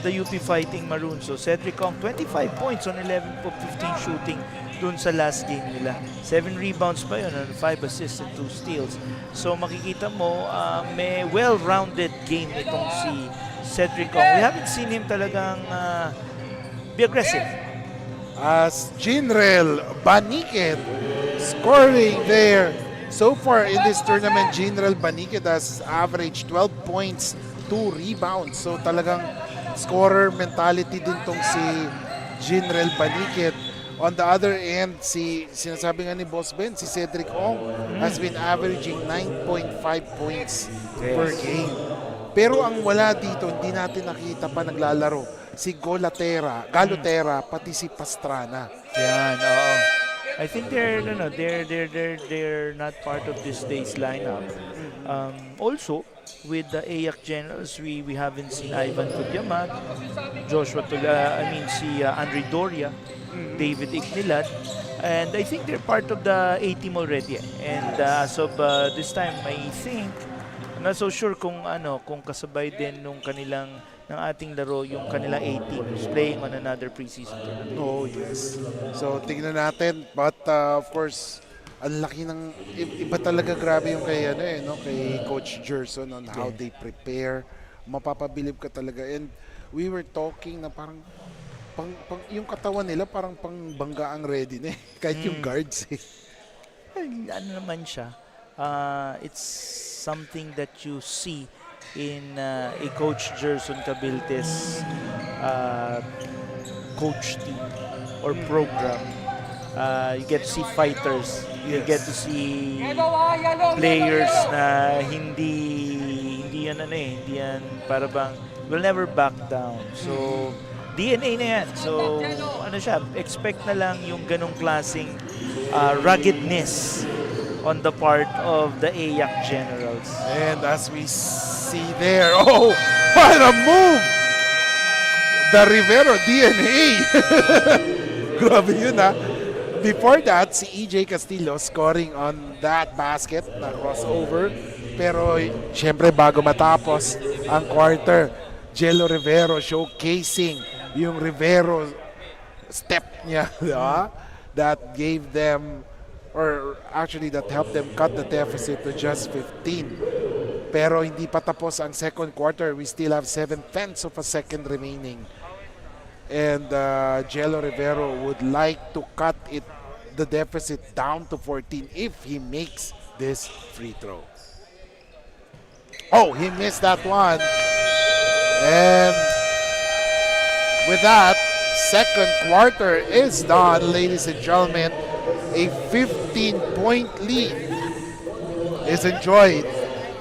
the UP Fighting Maroons. So Cedric Ong, 25 points on 11 of 15 shooting, dun sa last game nila. 7 rebounds pa yun, 5 assists and 2 steals. So makikita mo, may well-rounded game itong si Cedric Ong. We haven't seen him talagang be aggressive. As Jinrel Baniket scoring there. So far in this tournament, Jinrel Baniket has averaged 12 points, 2 rebounds. So talagang scorer mentality din tong si Jinrel Baniket. On the other end, sinasabi nga ni Boss Ben, si Cedric Ong has been averaging 9.5 points per game. Pero ang wala dito, hindi natin nakita pa naglalaro si Galotera, pati si Pastrana. Yan, oo. I think they're not part of this day's lineup. Also, with the AYAC Generals, we haven't seen Ivan Tudyamat, si Andre Doria, David Ignilat, and I think they're part of the A team already. And as of this time, I think I'm not so sure kung kasabay din ng ating laro yung kanilang A team who's playing on another preseason tournament. Oh, yes. So, tingnan natin. But, of course, ang laki ng... Iba talaga grabe yung kay Coach Gerson on how they prepare. Mapapabilib ka talaga. And we were talking na parang yung katawan nila parang pangbangga ang ready na eh. Kahit yung guards eh. Ano naman siya? It's something that you see in a Coach Gerson Cabiltes coach team or program. You get to see fighters. You get to see players na hindi yan para bang will never back down. So DNA na yan. So expect na lang yung ganong klaseng ruggedness on the part of the AYAC Generals. And as we see there, oh, what a move! The Rivero DNA. Grabe yun ha. Before that, si EJ Castillo scoring on that basket na crossover. Pero syempre bago matapos ang quarter, Jello Rivero showcasing yung Rivero step niya. Diba? That gave them, or actually that helped them cut the deficit to just 15. Pero hindi pa tapos ang second quarter. We still have 7/10 of a second remaining. And Jello Rivero would like to cut the deficit down to 14 if he makes this free throw. Oh, he missed that one. And with that, second quarter is done, ladies and gentlemen. A 15-point lead is enjoyed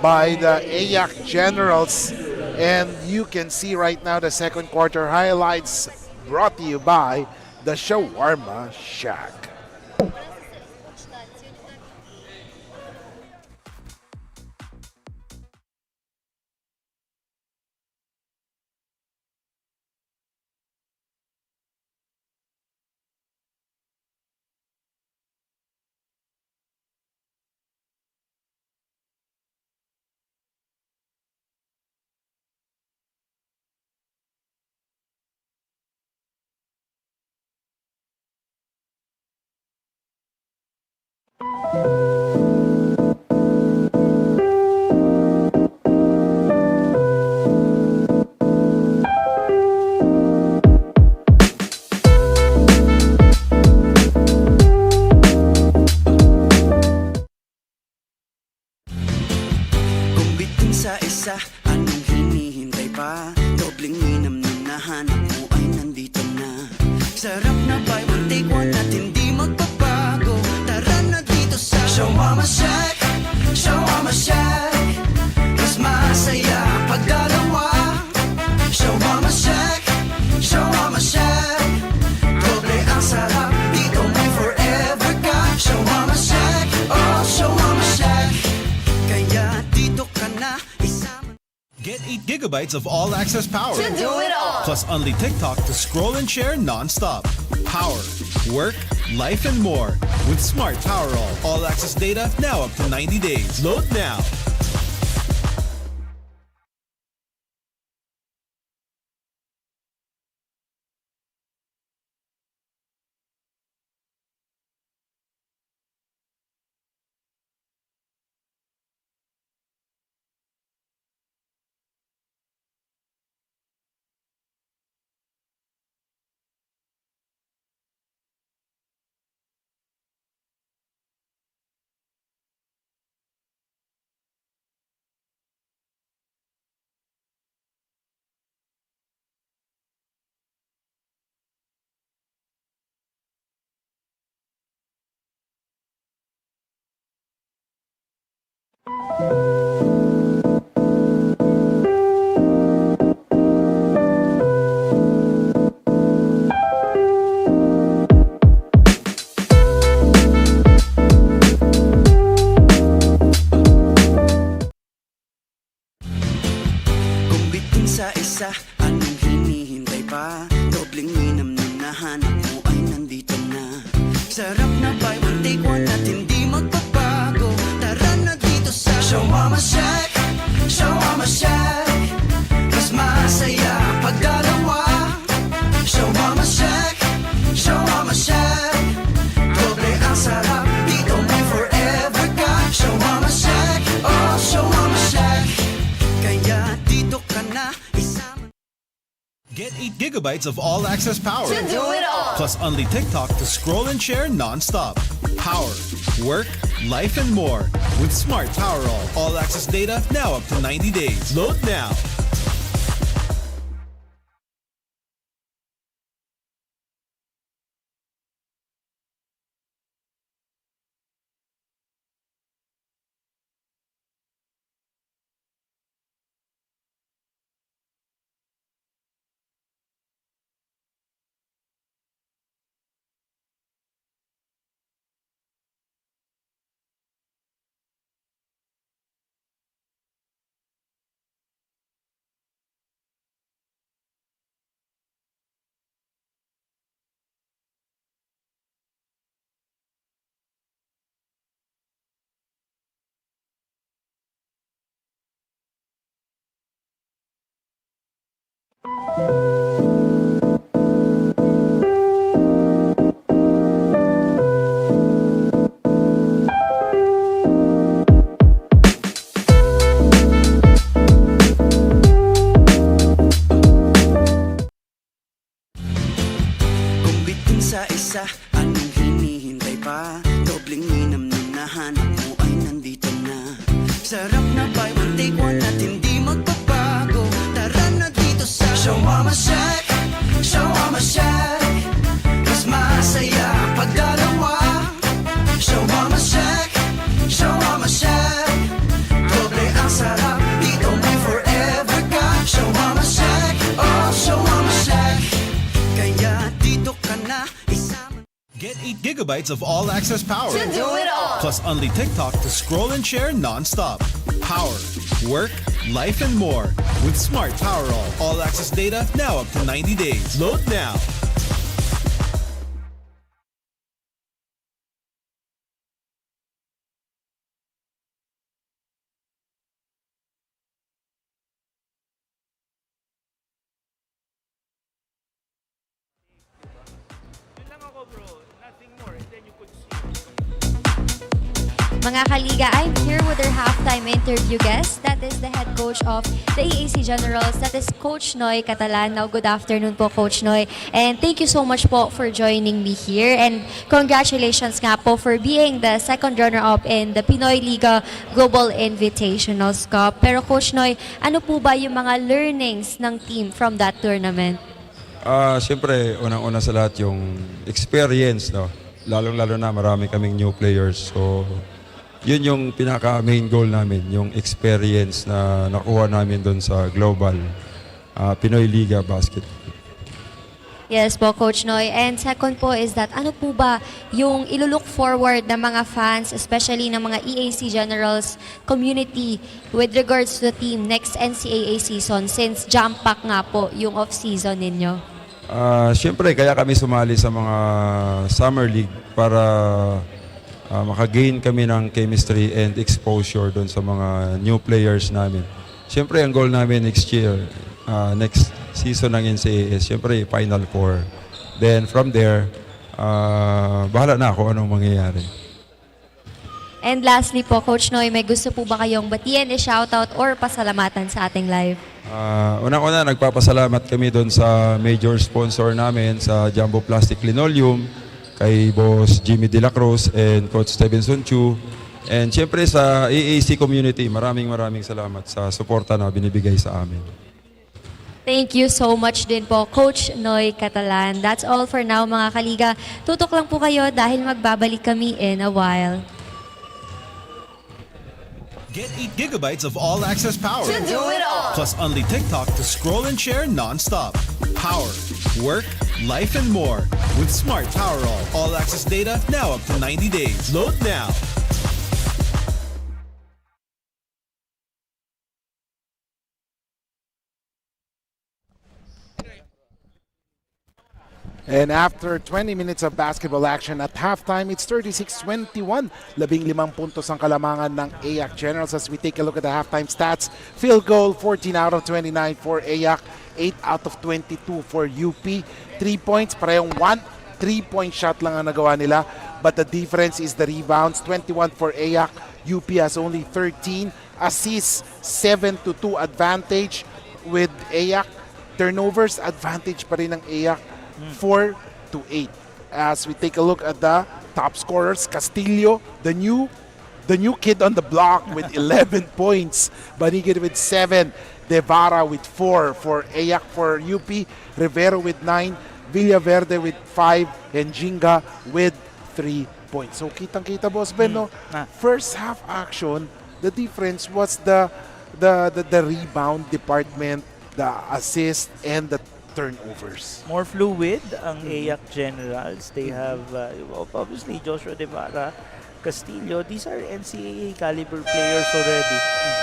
by the AYAC Generals. And you can see right now the second quarter highlights brought to you by the Shawarma Shack. Kung bitin sa isa, anong hinihintay pa? Dobleng minam na nahanap mo ay nandito na. Sarap na buy one take one at hindi magbabago. Tara na dito sa Shawarma Shack, Shawarma Shack. Mas masaya pag dalawa. Shawarma Shack, Shawarma Shack. Doble ang sarap, dito may forever ka. Shawarma Shack, oh Shawarma Shack. Kaya dito ka na isama. Get 8 gigabytes of all-access power. To do it all. Plus only TikTok to scroll and share non-stop. Power, work, life, and more. With Smart Power All-access data now up to 90 days. Load now. Kung bitin sa isa, anong hinihintay pa? Dobleng minam na nahanap mo ay nandito na. Sarap na buy one take one at hindi magbabago. Tara na dito sa Shawarma Shack, Shawarma Shack. Mas masaya pag dalawa. Shawarma Shack, Shawarma Shack. Doble ang sarap, dito may forever ka. Shawarma Shack, oh Shawarma Shack. Kaya dito ka na isama. Get 8 gigabytes of all-access power. Plus only TikTok to scroll and share non-stop. Power, work, life, and more. With Smart Power all-access data now up to 90 days. Load now. Kung bitin sa isa, anong hinihintay pa? Dobleng minam na nahanap mo ay nandito na. Sarap na buy one take one at hindi magbabago. Tara na dito sa Shawarma Shack, Shawarma Shack. Mas masaya pag dalawa. Shawarma Shack, Shawarma Shack. Doble ang sarap, dito may forever ka. Shawarma Shack, oh Shawarma Shack. Kaya dito ka na isama. Get 8 gigabytes of all-access power. Plus only TikTok to scroll and share non-stop. Power, work, life, and more. With Smart Power all-access data now up to 90 days. Load now. Yun lang ako bro, nothing more. And then you could see. Mga kaliga, I'm here with our halftime interview guest. That is the head coach of the EAC Generals. That is Coach Noy Catalan. Now, good afternoon po, Coach Noy. And thank you so much po for joining me here. And congratulations nga po for being the second runner-up in the Pinoyliga Global Invitationals Cup. Pero Coach Noy, ano po ba yung mga learnings ng team from that tournament? Siyempre, unang-una sa lahat yung experience, no? Lalong-lalo na marami kaming new players. So, yun yung pinaka-main goal namin, yung experience na nakuha namin doon sa Global Pinoyliga Basket. Yes po, Coach Noy. And second po is that ano po ba yung ilulook forward ng mga fans, especially ng mga EAC Generals community with regards to the team next NCAA season since jump pack nga po yung off-season ninyo? Siyempre, kaya kami sumali sa mga Summer League para makagain kami ng chemistry and exposure doon sa mga new players namin. Siyempre, ang goal namin next year, next season ng NCAA, siyempre, Final Four. Then from there, bahala na ako anong mangyayari. And lastly po, Coach Noy, may gusto po ba kayong batiin, i-shoutout or pasalamatan sa ating live? Unang-una, nagpapasalamat kami doon sa major sponsor namin sa Jumbo Plastic Linoleum, kay Boss Jimmy De La Cruz and Coach Stevenson Chu. And siyempre sa EAC community, maraming salamat sa suporta na binibigay sa amin. Thank you so much din po, Coach Noy Catalan. That's all for now, mga kaliga. Tutok lang po kayo dahil magbabalik kami in a while. Get 8 gigabytes of all access power. To do it all. Plus only TikTok to scroll and share non-stop. Power, work, life, and more. With Smart Power All access data now up to 90 days. Load now. And after 20 minutes of basketball action at halftime, it's 36-21. 15 puntos ang kalamangan ng AYAC Generals as we take a look at the halftime stats. Field goal, 14 out of 29 for AYAC, 8 out of 22 for UP. 3 points, parehong 1 3-point shot lang ang nagawa nila. But the difference is the rebounds, 21 for AYAC. UP has only 13. Assists, 7-2 advantage with AYAC. Turnovers, advantage pa rin ng AYAC. 4-8. As we take a look at the top scorers, Castillo, the new kid on the block with 11 points. Banigid with 7. Devara with 4 for AYAC. For UP, Rivero with 9. Villaverde with 5. And Jinga with 3 points. So kitang-kita, Boss Ben, no? First half action, the difference was the rebound department, the assist, and the turnovers. More fluid ang AYAC Generals. They have obviously Joshua Devara, Castillo. These are NCAA caliber players already.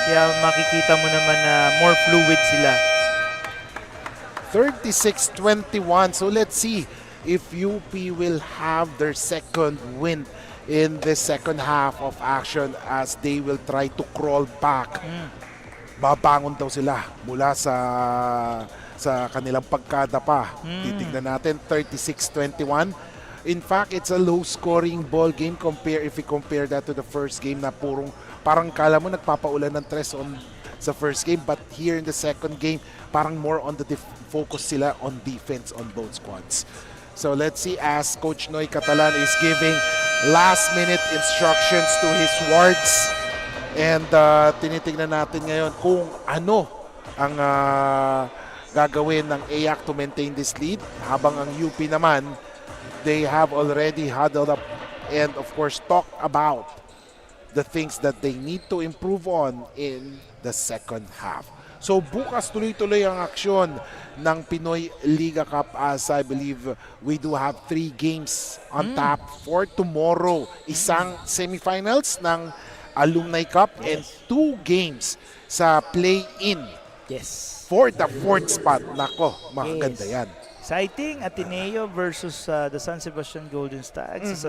Kaya makikita mo naman na more fluid sila. 36-21. So let's see if UP will have their second win in the second half of action as they will try to crawl back. Babangon daw sila mula sa kanilang pagkadapa. Titignan natin, 36-21. In fact, it's a low-scoring ball game if we compare that to the first game na parang kala mo nagpapaulan ng tres sa first game, but here in the second game, parang more on the focus sila on defense on both squads. So let's see as Coach Noy Catalan is giving last-minute instructions to his wards. And tinitingnan natin ngayon kung ano ang gagawin ng AYAC to maintain this lead, habang ang UP naman, they have already huddled up and of course talked about the things that they need to improve on in the second half. So bukas tuloy-tuloy ang aksyon ng Pinoyliga Cup as I believe we do have 3 games on tap for tomorrow. Isang semifinals ng Alumni Cup and 2 games sa play-in. Yes. For the 4th spot. Nako, makaganda yan. Exciting. Ateneo versus the San Sebastian Golden Stags.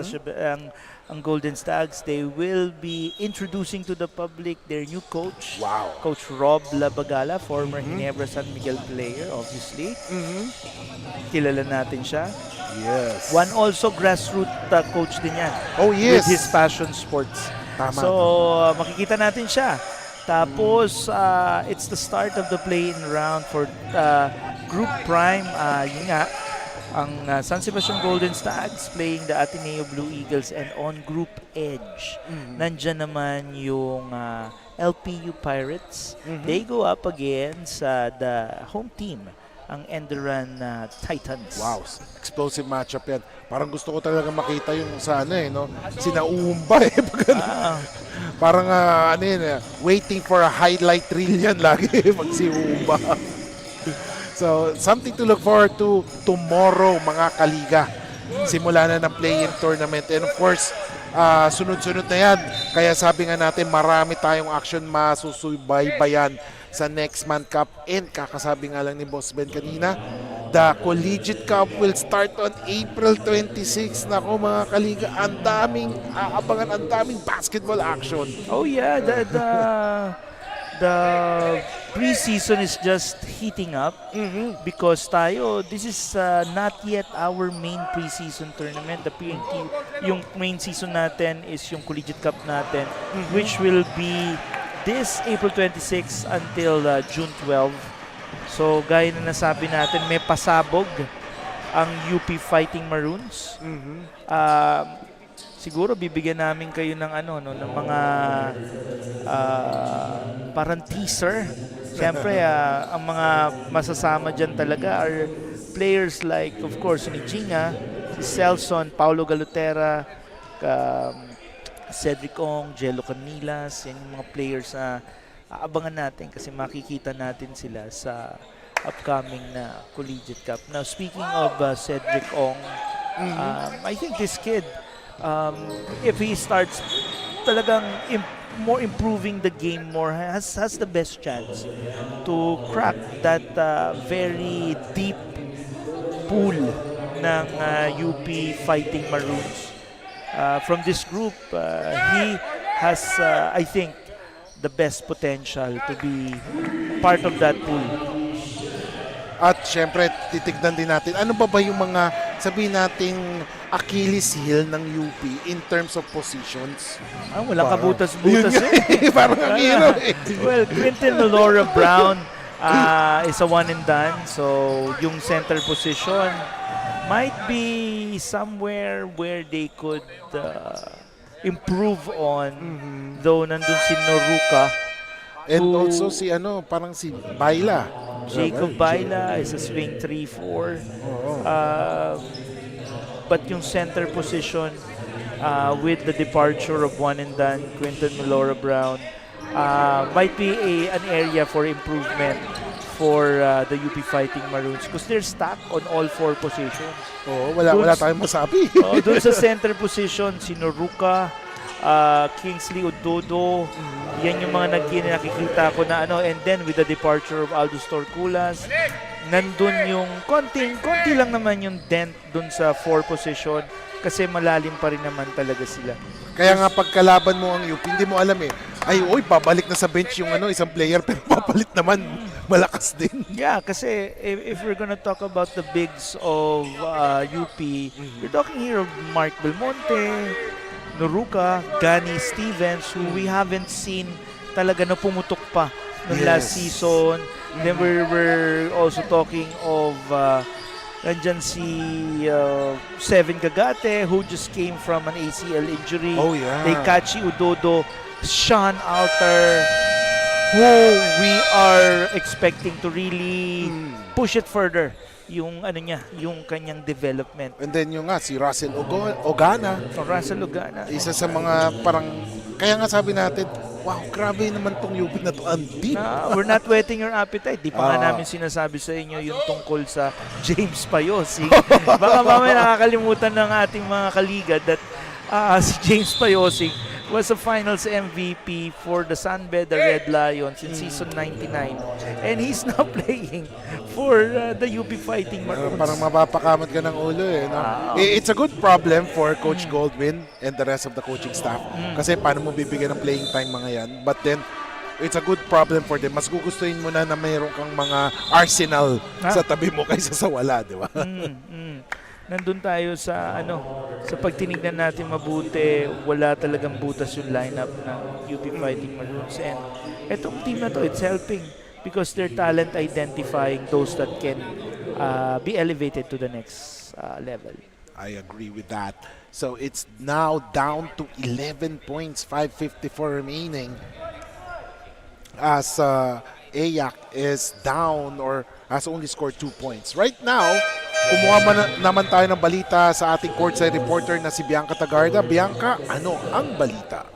Ang Golden Stags, they will be introducing to the public their new coach. Wow. Coach Rob Labagala, former Ginebra San Miguel player, obviously. Kilala natin siya. Yes. One also grassroots coach din yan. Oh, yes. With his passion sports. Tama. So, makikita natin siya. Tapos, it's the start of the play-in round for Group Prime. Yun nga, ang San Sebastian Golden Stags playing the Ateneo Blue Eagles, and on Group Edge, nandyan naman yung LPU Pirates. They go up against the home team, ang ENDERUN Titans. Wow, explosive matchup yan. Parang gusto ko talaga makita yung sa sina Umba parang waiting for a highlight reel yan lagi pag si Umba. So, something to look forward to tomorrow, mga kaliga. Simula na ng play-in tournament. And of course, sunod-sunod na yan. Kaya sabi nga natin, marami tayong action masusubaybayan sa next month cup. And kakasabi nga lang ni Boss Ben kanina, the Collegiate Cup will start on April 26. Nako mga kaliga, ang daming aabangan, ang daming basketball action. Oh yeah, the preseason is just heating up because this is not yet our main preseason tournament. The PNT, yung main season natin is yung Collegiate Cup natin, which will be this April 26 until June 12. So, gaya na nasabi natin, may pasabog ang UP Fighting Maroons. Siguro bibigyan namin kayo ng ng mga parang teaser. Siyempre, ang mga masasama dyan talaga are players like, of course, ni Ginga, si Celson, Paulo Galutera, Cedric Ong, Jello Canilas, yan yung mga players na aabangan natin kasi makikita natin sila sa upcoming na Collegiate Cup. Now, speaking of Cedric Ong, I think this kid, if he starts talagang more improving the game more, has the best chance to crack that very deep pool ng UP Fighting Maroons. From this group, he has, I think, the best potential to be part of that pool. At syempre, titignan din natin, ano ba yung mga, sabihin nating Achilles heel ng UP in terms of positions? Walang kabutas-butas eh. Parang ang hirap eh. Well, Quintin Laura Brown is a one and done. So, yung center position might be somewhere where they could improve on. Though nandun si Noruka. And also si parang si Baila. Jacob Baila is a swing 3-4. But yung center position with the departure of one and done, Quinton Laura Brown, might be an area for improvement for the UP Fighting Maroons because they're stacked on all 4 positions. Wala tayong masabi. Doon sa center position, si Noruka, Kingsley Ododo, yan yung mga nakikita ko na and then with the departure of Aldous Torculas, nandun yung konti lang naman yung dent dun sa 4 position kasi malalim pa rin naman talaga sila. Kaya nga pagkalaban mo ang UP, hindi mo alam eh. Babalik na sa bench yung isang player pero papalit naman malakas din. Yeah, kasi if we're gonna talk about the bigs of UP, we're talking here of Mark Belmonte, Noruka, Gani Stevens, who we haven't seen talaga na pumutok pa noong last season. Then we're also talking of nandyan si Seven Gagate, who just came from an ACL injury. Taikachi Udodo, Sean Alter, who we are expecting to really push it further. Yung yung kanyang development. And then yung si Russell Ogana. Russell Ogana. Isa sa mga parang, kaya nga sabi natin, wow, grabe naman tong UP na to. Ang deep. We're not whetting your appetite. Di pa nga namin sinasabi sa inyo yung tungkol sa James Payosing. Baka mamaya nakakalimutan ng ating mga kaliga that si James Payosing was a finals MVP for the Sunbed, the Red Lions in season 99. And he's now playing for the UP Fighting Maroons. Parang mapapakamot ka ng ulo eh. No? It's a good problem for Coach Goldwyn and the rest of the coaching staff. Kasi paano mo bibigyan ng playing time mga yan. But then, it's a good problem for them. Mas gugustuhin mo na mayroon kang mga arsenal sa tabi mo kaysa sa wala, di ba? Nandun tayo sa sa pagtinignan natin mabuti, wala talagang butas yung lineup ng UP Fighting Maroons. And etong team na to, it's helping because they're talent identifying those that can be elevated to the next level. I agree with that. So it's now down to 11 points, 5:54 remaining. As AYAC is down or has only scored 2 points. Right now, kumuha naman tayo ng balita sa ating courtside reporter na si Bianca Tagarda. Bianca, ano ang balita?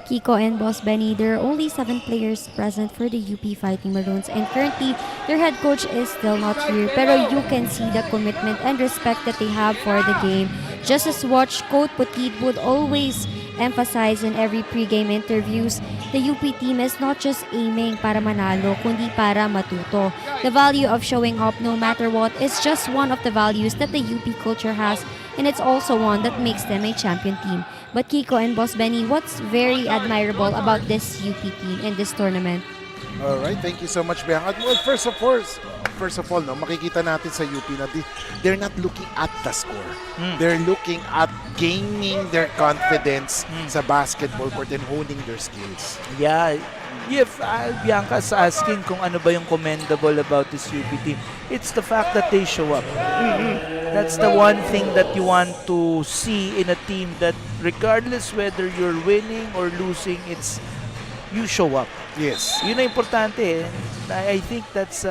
Kiko and Boss Benny, there are only 7 players present for the UP Fighting Maroons and currently their head coach is still not here. Pero you can see the commitment and respect that they have for the game. Just as watch Coach Petit would always emphasize in every pre-game interviews, the UP team is not just aiming para manalo, kundi para matuto. The value of showing up no matter what is just one of the values that the UP culture has, and it's also one that makes them a champion team. But Kiko and Boss Benny, what's very admirable about this UP team in this tournament? All right, thank you so much, Bianca. Well, first of all, makikita natin sa UP na they're not looking at the score. They're looking at gaining their confidence sa basketball court and honing their skills. Yeah. If Bianca's asking kung ano ba yung commendable about this UP team, it's the fact that they show up. That's the one thing that you want to see in a team, that regardless whether you're winning or losing, it's you show up. Yes. Yun ang importante. I think that's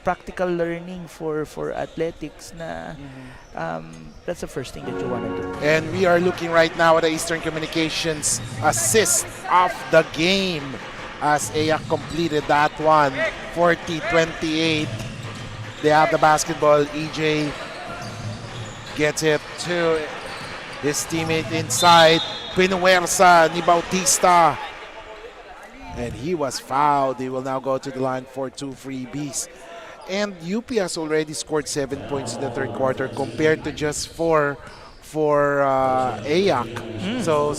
practical learning for athletics na that's the first thing that you want to do. And we are looking right now at the Eastern Communications assist of the game as Ayak completed that one, 40-28. They have the basketball. EJ gets it to his teammate inside. Pinuwersa ni Bautista. And he was fouled. They will now go to the line for 2 freebies. And UP has already scored 7 points in the third quarter compared to just 4 for Ayak. So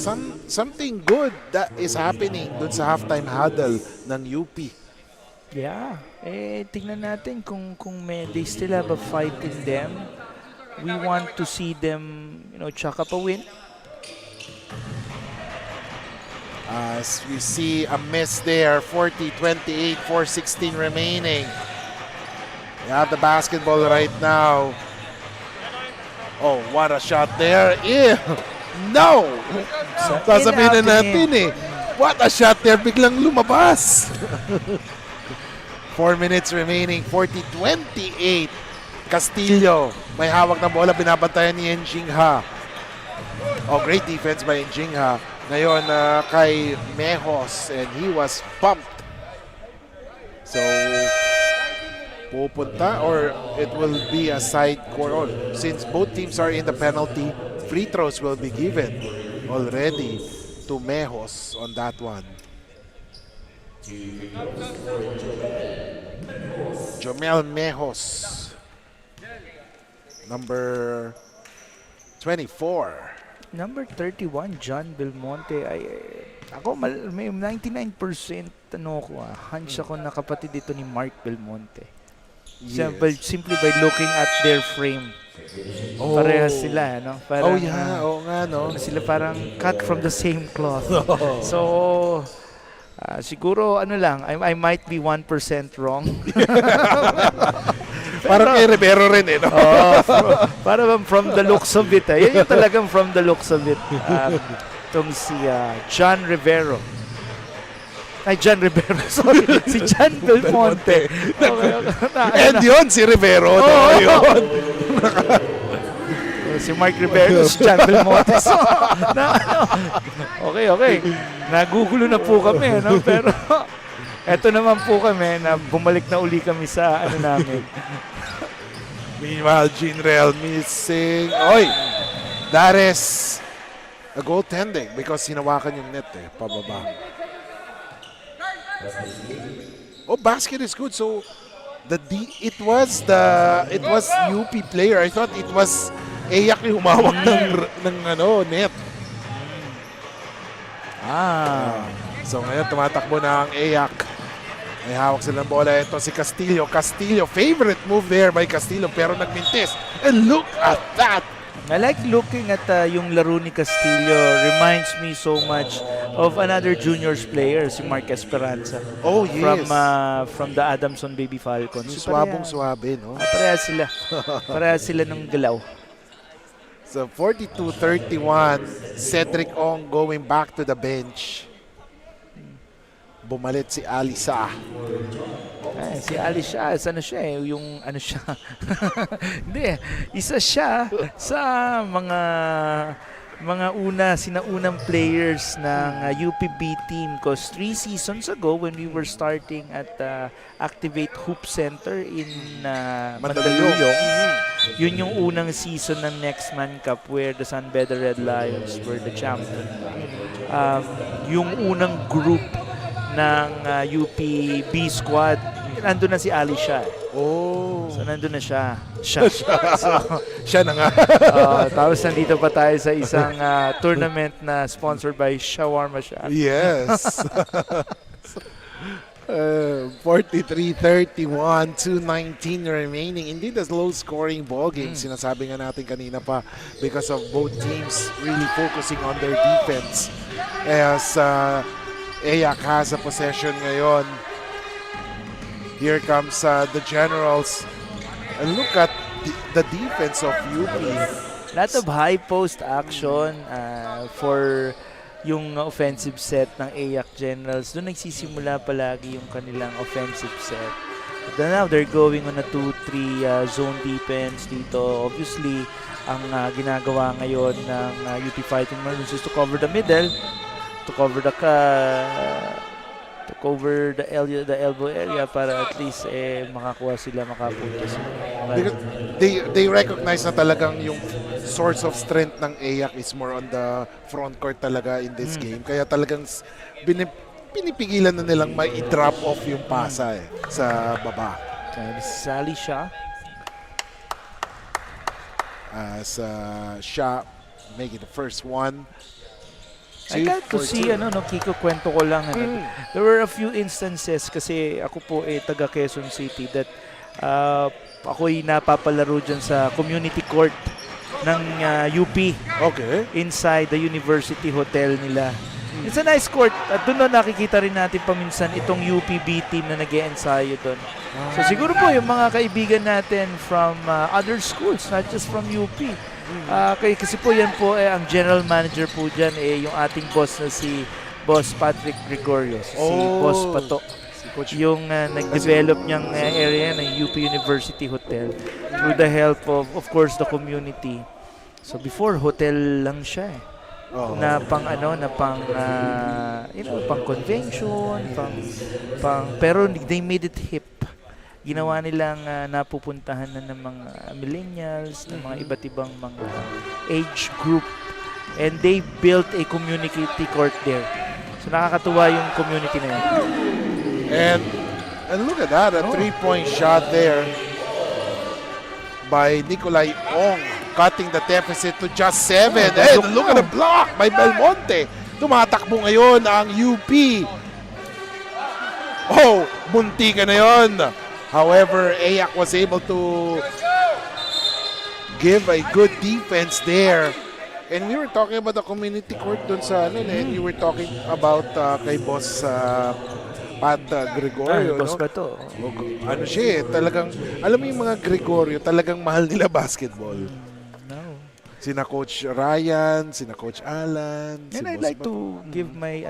something good that is happening dun sa halftime huddle ng UP. Yeah. Tingnan natin kung they still have a fight in them. We want to see them, chuck up a win. As we see a miss there, 40-28, 4:16 remaining. They have the basketball right now. Oh, what a shot there. Ew. No! Sasabihin na natin What a shot there, biglang lumabas. 4 minutes remaining, 40-28. Castillo, may hawak na bola, binabantayan ni Njingha. Oh, great defense by Njingha. Ngayon kay Mejos, and he was pumped. So, pupunta or it will be a side court. Since both teams are in the penalty, free throws will be given already to Mejos on that one. Jomel Mejos, number 24. Number 31, John Belmonte. Ako, may 99% hunch ako na kapatid dito ni Mark Belmonte. Yes. Simply by looking at their frame. Parehas sila, Parang, Oo nga, no? Sila parang cut from the same cloth. So, siguro, I might be 1% wrong. Parang kay Rivero rin, no? Parang from the looks of it. Yan yung talagang from the looks of it. Itong si John Rivero. John Rivero, sorry. Si John Belmonte. And yun, si Rivero. Yun. Si Mark Rivero, si John Belmonte. So, okay. Nagugulo na po kami, Pero, eto naman po kami na bumalik na uli kami sa namin. Meanwhile, Ginrel missing. Oy! That is a goaltending because hinawakan yung net pababa. Oh, basket is good. So it was UP player. I thought it was Ayak yung humawak ng net. So ngayon tumatakbo na ang Ayak. May hawak sila ng bola. Ito si Castillo. Castillo, favorite move there by Castillo pero nagmintis. And look at that! I like looking at yung laro ni Castillo. Reminds me so much of another juniors player, si Mark Esperanza. Oh, yes. From the Adamson Baby Falcons. Yung swabong-swabe, no? Parehas sila ng galaw. So 42-31, Cedric Ong going back to the bench. Bumalit si Alisa. Si Alisa, Hindi, isa siya sa mga sinaunang players ng UPB team because 3 seasons ago when we were starting at Activate Hoop Center in Mandaluyong, yun yung unang season ng Next Man Cup where the San Beda Red Lions were the champion. Yung unang group ng UPB squad, nandun na si Alisha. Oh. So, nandun na siya. Siya na nga. Tapos nandito pa tayo sa isang tournament na sponsored by Shawarma Shack. Yes. 43-31, 2:19 remaining. Indeed, a low-scoring ball game. Sinasabi nga natin kanina pa because of both teams really focusing on their defense. As Ayak has a possession ngayon. Here comes the Generals. And look at the defense of UP. Lot of high post action for yung offensive set ng AYAC Generals. Doon nagsisimula palagi yung kanilang offensive set. But now they're going on a 2-3 zone defense dito. Obviously, ang ginagawa ngayon ng UP Fighting Maroons is to cover the middle, to cover the elbow area para at least makakuha sila, makapunta sila. Because they recognize na talagang yung source of strength ng AYAC is more on the front court talaga in this game. Kaya talagang pinipigilan na nilang may i-drop off yung pasa sa baba. Sally siya. As Sha making the first one. I got to see, Kiko, kwento ko lang. There were a few instances kasi ako po taga Quezon City that ako'y napapalaro dyan sa community court ng UP. Okay. Inside the university hotel nila. It's a nice court. At doon na nakikita rin natin paminsan itong UPB team na nag-e-ensayo doon. So siguro po yung mga kaibigan natin from other schools, not just from UP. Kasi po yan po, ang general manager po dyan, yung ating boss na si Boss Patrick Gregorio, si Boss Pato. Yung nag-develop niyang area ng UP University Hotel through the help of course, the community. So before, hotel lang siya na pang pang convention, pero they made it hip. Ginawa nilang napupuntahan na ng mga millennials, ng mga iba't ibang mga age group, and they built a community court there. So nakakatuwa yung community na yun. And look at that, a three-point shot there by Nicolay Ong, cutting the deficit to just 7. And look at the block by Belmonte. Tumatakbo ngayon ang UP. Oh, munti ka na yun. However, AYAC was able to give a good defense there. And we were talking about the community court dun sa and you were talking about kay Boss Pat Gregorio. Boss Pato. Ano siya talagang, alam mo yung mga Gregorio, talagang mahal nila basketball. Sina Coach Ryan, sina Coach Alan. And I'd like to give my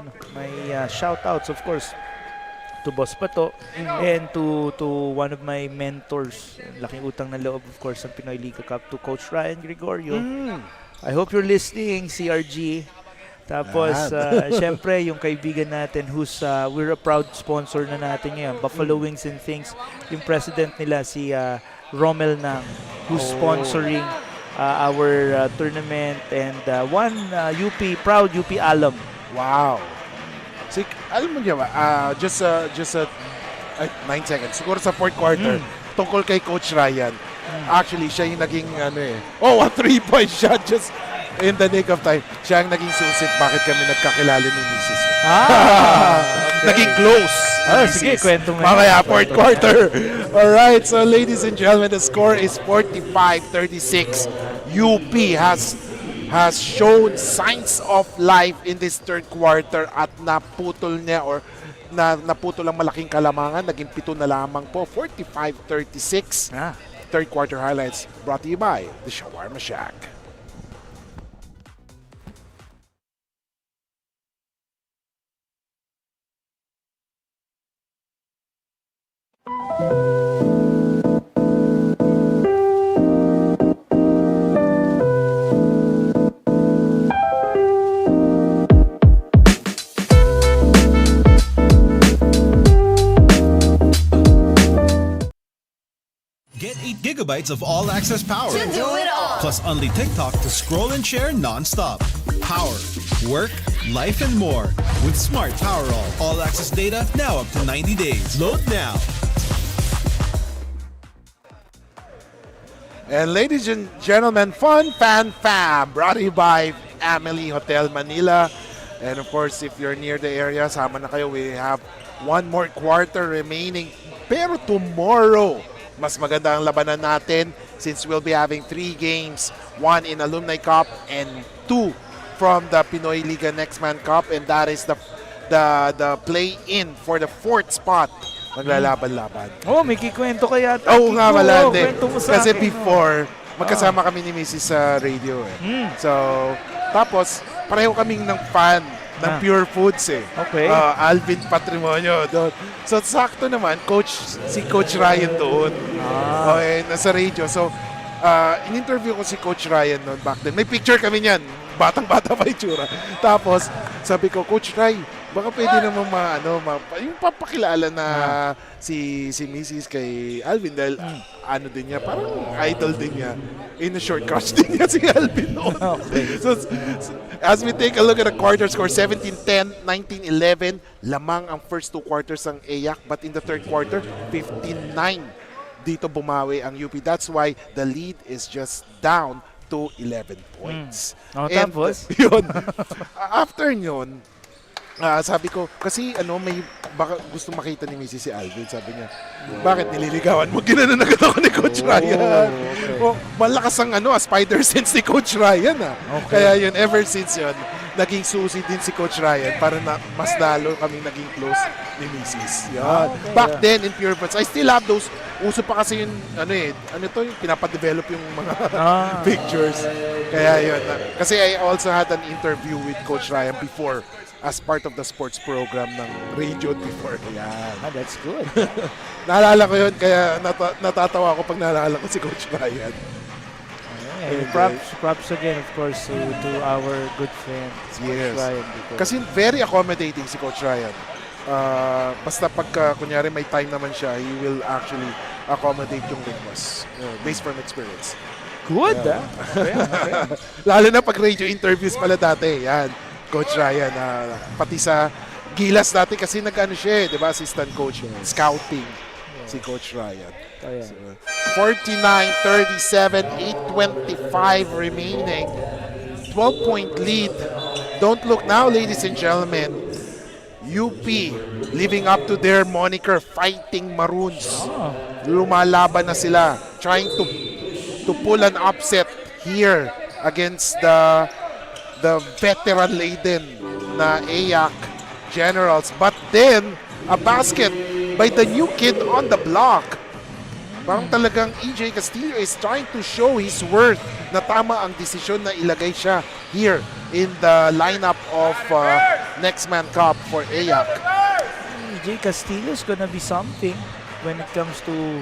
shout outs, of course, to Boss Pato and to one of my mentors. Laking utang na loob, of course, ng Pinoyliga Cup, to Coach Ryan Gregorio. I hope you're listening, CRG. Tapos, syempre, yung kaibigan natin who's, we're a proud sponsor na natin ngayon, Buffalo Wings and Things. Yung president nila, si Rommel Nang, who's sponsoring our tournament, and one proud UP alum. Wow. So, alam mo niya ba, just 9 seconds, siguro sa fourth quarter, tungkol kay Coach Ryan. Actually, siya yung naging, a 3-point shot just in the nick of time. Siya ang naging susit bakit kami nagkakilala ni Mrs. Naging close. Sige, kwento mo. Mamaya, fourth quarter. Alright, so ladies and gentlemen, the score is 45-36. UP has shown signs of life in this third quarter at naputol niya or naputol ang malaking kalamangan. Naging 7 na lamang po. 45-36. Third quarter highlights brought to you by the Shawarma Shack. Get 8 gigabytes of all-access power. To do it all. Plus only TikTok to scroll and share non-stop. Power, work, life, and more. With Smart Power all-access data now up to 90 days. Load now. And ladies and gentlemen, Fun Fan Fam, brought to you by Amelie Hotel Manila. And of course, if you're near the area, sama na kayo. We have one more quarter remaining. Pero tomorrow, mas maganda ang labanan natin since we'll be having 3 games, 1 in Alumni Cup and 2 from the Pinoyliga Next Man Cup, and that is the play-in for the 4th spot. Maglalaban-laban. May kikwento kaya. Oo nga, Malande. Kwento mo sa Kasi akin. before, magkasama kami ni Mrs. sa radio. So, tapos, pareho kaming ng fan ng Pure Foods eh. Okay. Alvin Patrimonio doon. So sakto naman, si Coach Ryan doon. Okay, nasa radio. So in-interview ko si Coach Ryan noon back then. May picture kami niyan. Batang-bata pa itsura. Tapos sabi ko, Coach Ray, baka pwede naman yung papakilala na si Mrs. kay Alvin dahil ano din niya, parang idol din niya. In a short crush din niya si Alvin noon. So, as we take a look at the quarter score, 17-10, 19-11, lamang ang first two quarters ng EYAC, but in the third quarter, 15-9. Dito bumawi ang UP. That's why the lead is just down to 11 points. Tapos? Yun. After yun, sabi ko, kasi may baka gusto makita ni Mrs. si Alvin. Sabi niya, bakit nililigawan mo? Ginanon agad ako ni Coach Ryan. Okay. Malakas ang spider sense ni Coach Ryan. Okay. Kaya yun, ever since yun, naging susi din si Coach Ryan para mas lalo kaming naging close ni Mrs. Yan. Okay. Back then in Pure Foods, I still have those. Uso pa kasi yung yung pinapadevelop yung mga pictures. Kaya yun. Kasi I also had an interview with Coach Ryan before as part of the sports program ng radio before. Yan. That's good. Naalala ko yun, kaya natatawa ako pag naalala ko si Coach Ryan. Props again, of course, to our good friend, Yes. Coach Ryan. Kasi very accommodating si Coach Ryan. Basta pagka, kunyari may time naman siya, he will actually accommodate yung request based from experience. Good, Okay. Lalo na pag radio interviews pala dati. Yan, Coach Ryan. Pati sa Gilas dati kasi nag-ano siya, di ba? Assistant coach. Scouting. Si Coach Ryan. 49-37, 8:25 remaining. 12-point lead. Don't look now, ladies and gentlemen. UP living up to their moniker, Fighting Maroons. Lumalaban na sila. Trying to pull an upset here against the veteran-laden na EYAC Generals. But then, a basket by the new kid on the block. Parang talagang EJ Castillo is trying to show his worth na tama ang desisyon na ilagay siya here in the lineup of Next Man Cup for EYAC. EJ Castillo is gonna be something when it comes to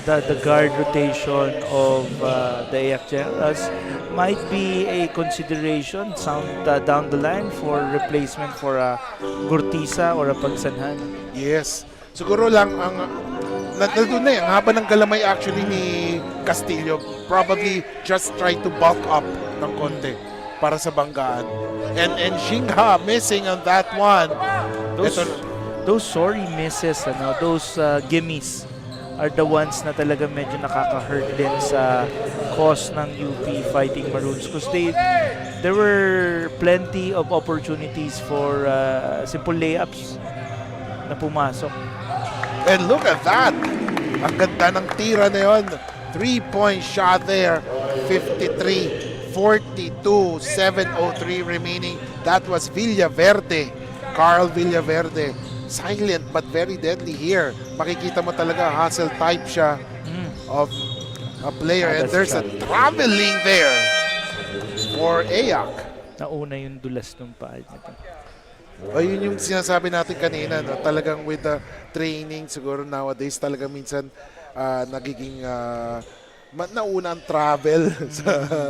the guard rotation of the EYAC Generals. Might be a consideration down the line for replacement for a Gurtiza or a Pagsanhan. Yes. Siguro lang ang nandun na ang haba ng galamay actually ni Castillo. Probably just try to bulk up ng konti para sa banggaan. And Xingha missing on that one. Those sorry misses, those gimmies are the ones na talaga medyo nakaka-hurt din sa cause ng UP Fighting Maroons because there were plenty of opportunities for simple layups na pumasok. And look at that! Ang ganda ng tira na yun. 3-point shot there. 53-42, 7:03 remaining. That was Villaverde. Carl Villaverde. Silent but very deadly here. Makikita mo talaga hustle type siya of a player. And there's a traveling there for EYAC. Nauna yung dulas ng paa nito. Yun yung sinasabi natin kanina, no? Talagang with the training, siguro nowadays talaga minsan nagiging nauna ang travel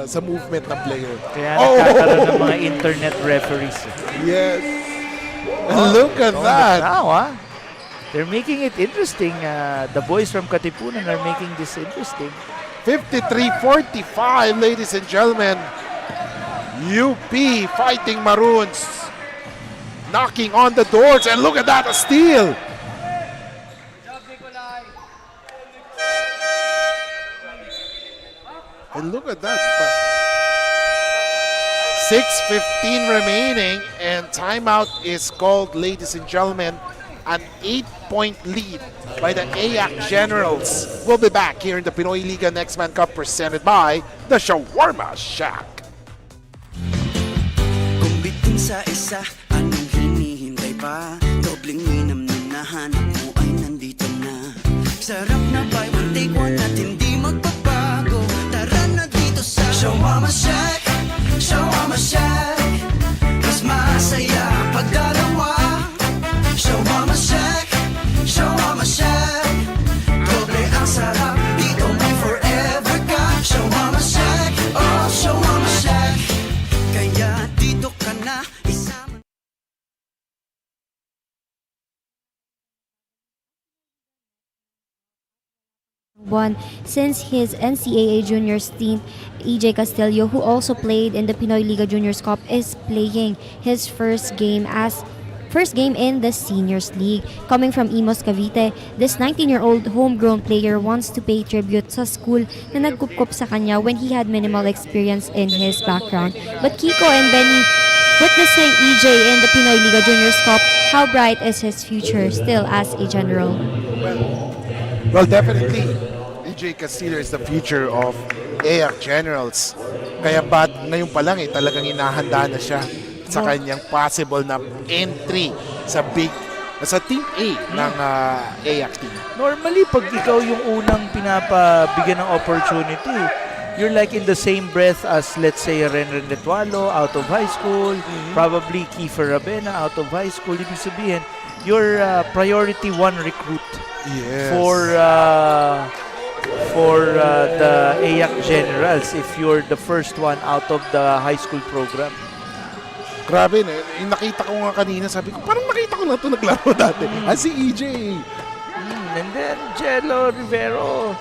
sa movement ng player. Kaya nagkakaroon ng mga internet referees. Yes. Look at that. Now, they're making it interesting. The boys from Katipunan are making this interesting. 53-45, ladies and gentlemen. UP Fighting Maroons knocking on the doors, and look at that, a steal. And look at that. 6:15 remaining, and timeout is called, ladies and gentlemen. An 8-point lead by the EYAC Generals. We'll be back here in the Pinoyliga Next Man Cup presented by the Shawarma Shack. Kung bitin sa isa, anong hinihintay pa? Dobling minam na nahanap mo ay nandito na. Sarap na buy one take one at hindi magbabago. Tara na dito sa Shawarma Shack, Shawarma Shack. Mas buwan since his NCAA junior stint. EJ Castillo, who also played in the Pinoyliga Juniors Cup, is playing his first game in the Seniors League. Coming from Imos, Cavite, this 19-year-old homegrown player wants to pay tribute sa school na nagkupkup sa kanya when he had minimal experience in his background. But Kiko and Benny, witnessing EJ in the Pinoyliga Juniors Cup, how bright is his future still as a general? Well, definitely, EJ Castillo is the future of EAC Generals. Kaya ngayon pa lang talagang inahanda na siya sa kanyang possible na entry sa Team A ng EAC team. Normally, pag ikaw yung unang pinapabigyan ng opportunity, you're like in the same breath as, let's say, Renren Letualo out of high school, probably Kiefer Rabena out of high school. Ibig sabihin, you're priority one recruit for the EAC Generals if you're the first one out of the high school program. Grabe, yung nakita ko nga kanina, sabi ko, parang nakita ko na ito naglaro dati. Si EJ. And then Jello Rivero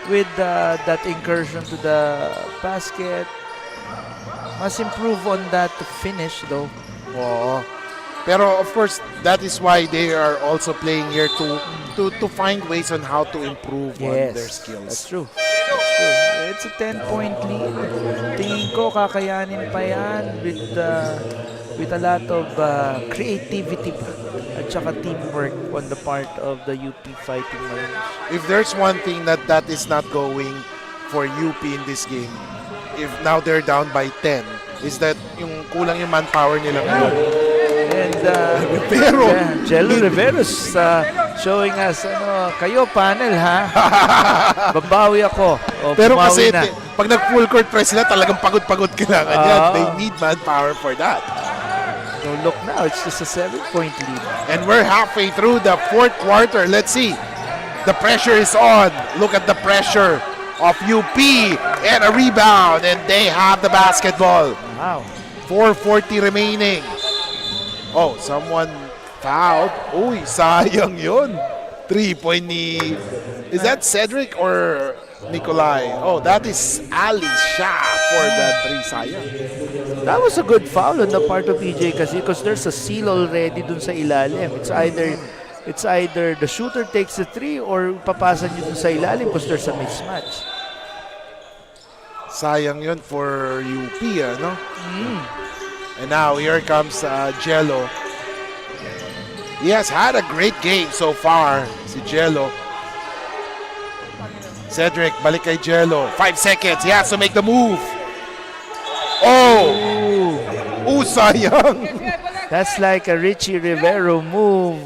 with that incursion to the basket. Must improve on that to finish though. Oo. Pero of course, that is why they are also playing here to find ways on how to improve on their skills. That's true. That's true. It's a 10-point lead. Tingin ko kakayanin pa yan with a lot of creativity at saka teamwork on the part of the UP Fighting Maroons. If there's one thing that is not going for UP in this game, if now they're down by 10, is that yung kulang yung manpower nila ngayon. And Pero Jello Rivero's showing us, kayo panel ha, babawi ako. pero kasi na. pag nag-full court press sila, talagang pagod-pagod kailangan yan. They need manpower for that. Don't look now, it's just a 7-point lead. And we're halfway through the fourth quarter. Let's see. The pressure is on. Look at the pressure of UP and a rebound, and they have the basketball. Wow. 4:40 remaining. Oh, someone fouled. Uy, sayang yun. 3-point ni... Is that Cedric or Nikolai? Oh, that is Alicia for the 3, sayang. That was a good foul on the part of EJ kasi because there's a seal already dun sa ilalim. It's either the shooter takes the 3 or papasan nyo dun sa ilalim because there's a mismatch. Sayang yun for UP, no? And now here comes Jello. He has had a great game so far, si Jello. Cedric, balik kay Jello. 5 seconds, he has to make the move. Oh, sayang. That's like a Richie Rivero move.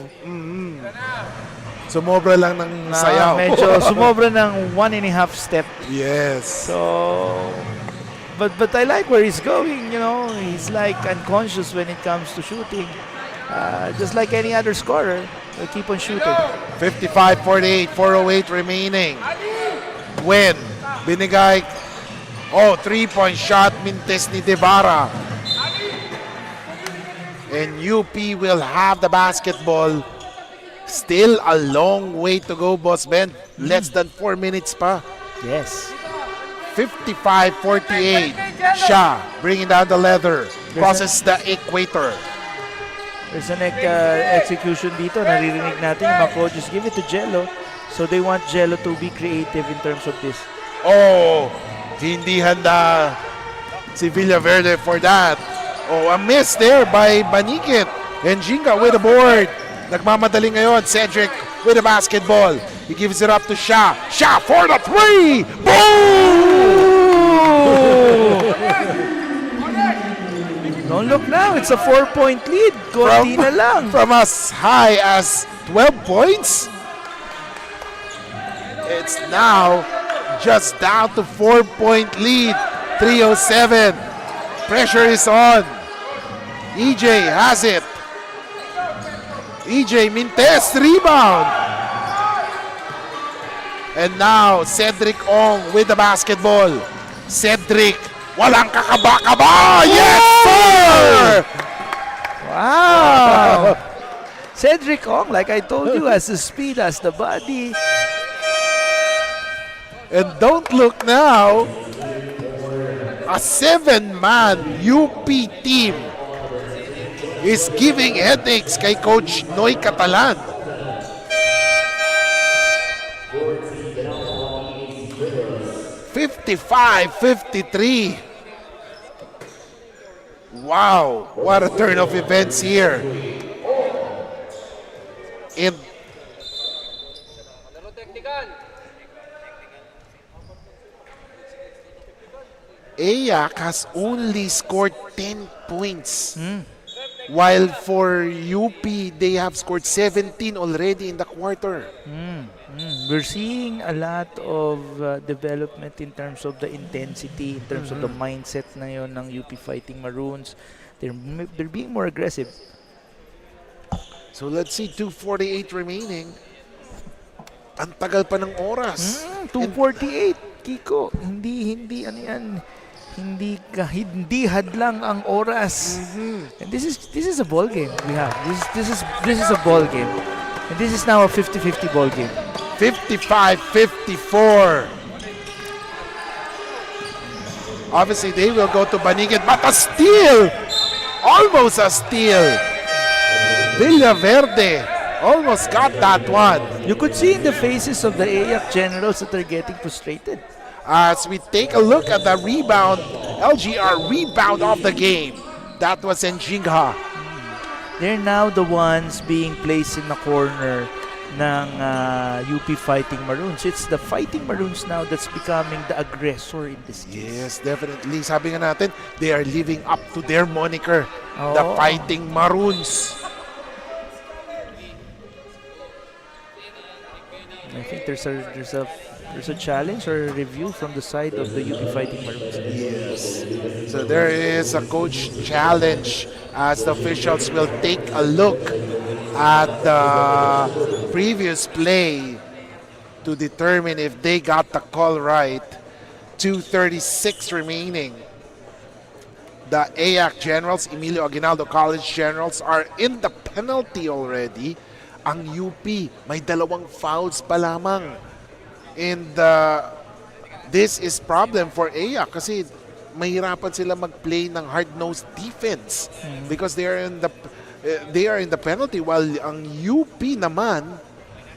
Sumobra lang ng sayaw. Medyo sumobra ng 1.5 step. Yes. So, but I like where he's going, He's like unconscious when it comes to shooting. Just like any other scorer, he'll keep on shooting. 55-48, 4:08 remaining. When binigay, 3-point shot mintes ni Devara. And UP will have the basketball. Still a long way to go, Boss Ben. Less than 4 minutes pa. Yes. 55-48. Shah bringing down the leather. Crosses the equator. There's an execution dito. Naririnig natin yung mga coaches give it to Jello. So they want Jello to be creative in terms of this. Oh, hindi handa si Villaverde for that. Oh, a miss there by Banikit. And Jinga with the board. Nagmamadali ngayon. Cedric with the basketball. He gives it up to Shah. Shah for the 3. Boom! Don't look now. It's a 4-point lead. Konti na lang. From as high as 12 points. It's now just down to 4-point lead. 3:07. Pressure is on. EJ has it. EJ Mintes rebound. And now Cedric Ong with the basketball. Cedric, walang kakaba-kaba. Yes, sir! Wow! Cedric Ong, like I told you, has the speed, has the body. And don't look now, a 7-man UP team is giving headaches kay Coach Noy Catalan. "55-53. Wow, what a turn of events here. And Ayak has only scored 10 points. While for UP, they have scored 17 already in the quarter. We're seeing a lot of development in terms of the intensity, in terms of the mindset na yun ng UP Fighting Maroons. They're being more aggressive. So let's see, 2:48 remaining. Ang tagal pa ng oras. 2:48, Kiko. Hindi ano yan. Hindi hadlang ang oras. And this is a ball game we have. This is a ball game. And this is now a 50-50 ball game. 55-54. Obviously, they will go to Banigit, but a steal! Almost a steal. Villaverde almost got that one. You could see in the faces of the AIAC generals that they're getting frustrated. As we take a look at the rebound, LGR rebound of the game. That was Njingha. They're now the ones being placed in the corner ng UP Fighting Maroons. It's the Fighting Maroons now that's becoming the aggressor in this case. Yes, definitely. Sabi nga natin, they are living up to their moniker, the Oh. Fighting Maroons. I think there's a challenge or a review from the side of the UP Fighting Maroons. Yes. So there is a coach challenge as the officials will take a look at the previous play to determine if they got the call right. 2:36 remaining. The AIAC Generals, Emilio Aguinaldo College Generals, are in the penalty already. Ang UP, may 2 fouls pa lamang. And this is problem for AIAC kasi mahirapan sila mag-play ng hard-nosed defense because they are in the penalty, while ang UP naman,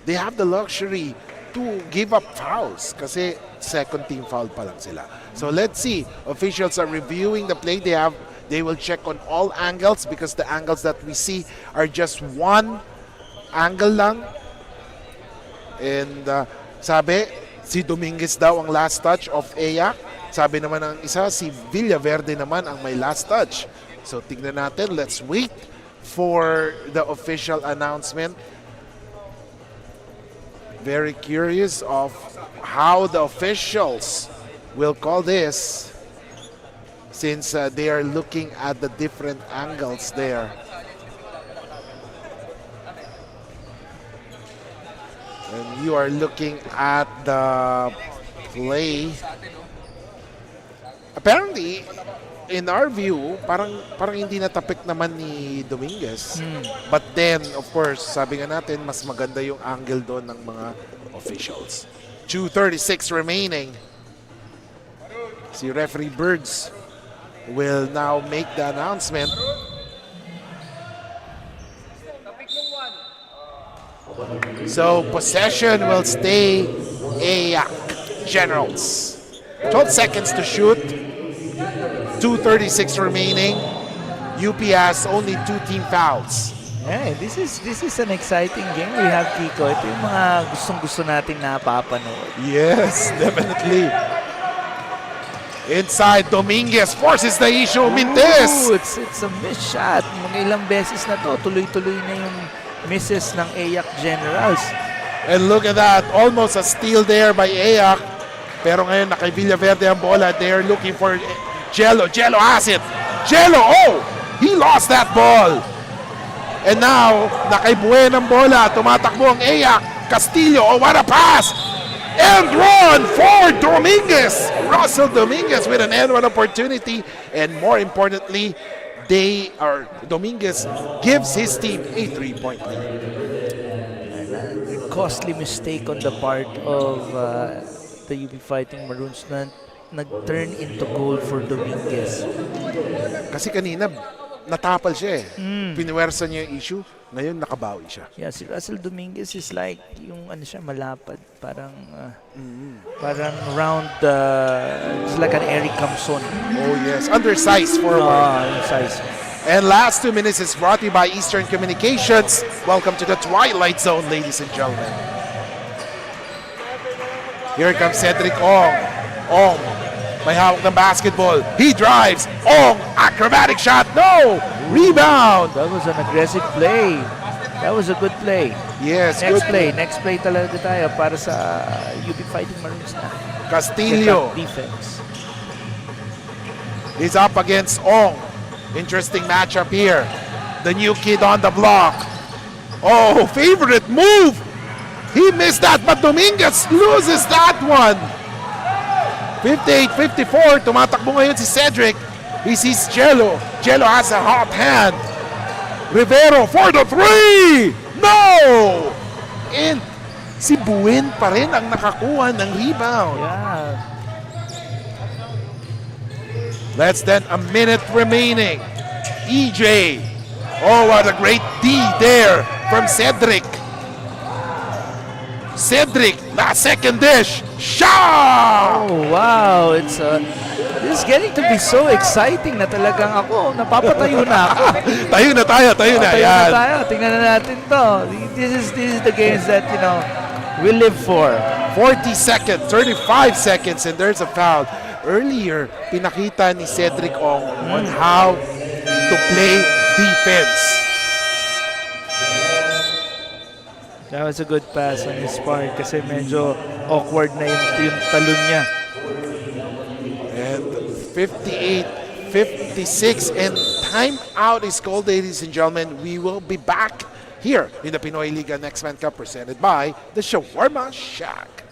they have the luxury to give up fouls kasi second team foul pa lang sila. So let's see. Officials are reviewing the play. They will check on all angles because the angles that we see are just one angle lang. And sabi, si Dominguez daw ang last touch of AIAC. Sabi naman ng isa, si Villaverde naman ang may last touch. So tignan natin, let's wait for the official announcement. Very curious of how the officials will call this since they are looking at the different angles there. And you are looking at the play. Apparently, in our view, parang hindi natapik naman ni Dominguez. But then, of course, sabi nga natin, mas maganda yung angle doon ng mga officials. 2:36 remaining. Si referee Birds will now make the announcement. So, possession will stay AIAC Generals. 12 seconds to shoot. 2:36 remaining. UP has only 2 team fouls. Yeah, this is an exciting game we have, Kiko. Ito yung mga gustong-gusto nating napapanood. Yes, definitely. Inside, Dominguez forces the issue. Mintes! Ooh, it's a missed shot. Mga ilang beses na to, tuloy-tuloy na yung misses ng AIAC Generals. And look at that, almost a steal there by AIAC. Pero ngayon, nakay Villaverde ang bola. They're looking for Jello. Jello has it. Jello, oh! He lost that ball. And now, nakay Buen ang bola. Tumatakbo ang AIAC. Castillo, oh, what a pass! And run for Dominguez. Russell Dominguez with an end-one opportunity. And more importantly, Dominguez gives his team a 3-point lead. Costly mistake on the part of the UP Fighting Maroons na nag-turn into goal for Dominguez. Kasi kanina, natapal siya eh. Pinuwersa niya yung issue. Ngayon, nakabawi siya. Yeah, si Russell Dominguez is like yung ano siya, malapad. Parang round, it's like an Eric Camson. Oh yes, undersized forward. Yung size. And last 2 minutes is brought to you by Eastern Communications. Welcome to the Twilight Zone, ladies and gentlemen. Here comes Cedric Ong. Ong, may hawak ng basketball. He drives. Ong, acrobatic shot. No! Rebound. That was an aggressive play. That was a good play. Yes, Next good play. Next play talaga tayo para sa UP Fighting Maroons na. Castillo Defense. is up against Ong. Interesting matchup here. The new kid on the block. Oh, favorite move. He missed that, but Dominguez loses that one. 58-54. Tumatakbo ngayon si Cedric. He sees Jello. Jello has a hot hand. Rivero for the three. No! And si Buen pa rin ang nakakuha ng rebound. Yeah. Less than a minute remaining. EJ. Oh, what a great D there from Cedric. Cedric, the second dish. Shot! Oh, wow. It's this is getting to be so exciting na talagang ako, napapatayo na ako. Tayo na. Tayo na Yan. tayo. Tingnan na natin to. This is the games that, we live for. 40 seconds, 35 seconds, and there's a foul. Earlier, pinakita ni Cedric Ong on how to play defense. That was a good pass on his part kasi medyo awkward na yung talon niya. And 58-56, and timeout is called, ladies and gentlemen. We will be back here in the Pinoyliga Next Man Cup presented by the Shawarma Shack.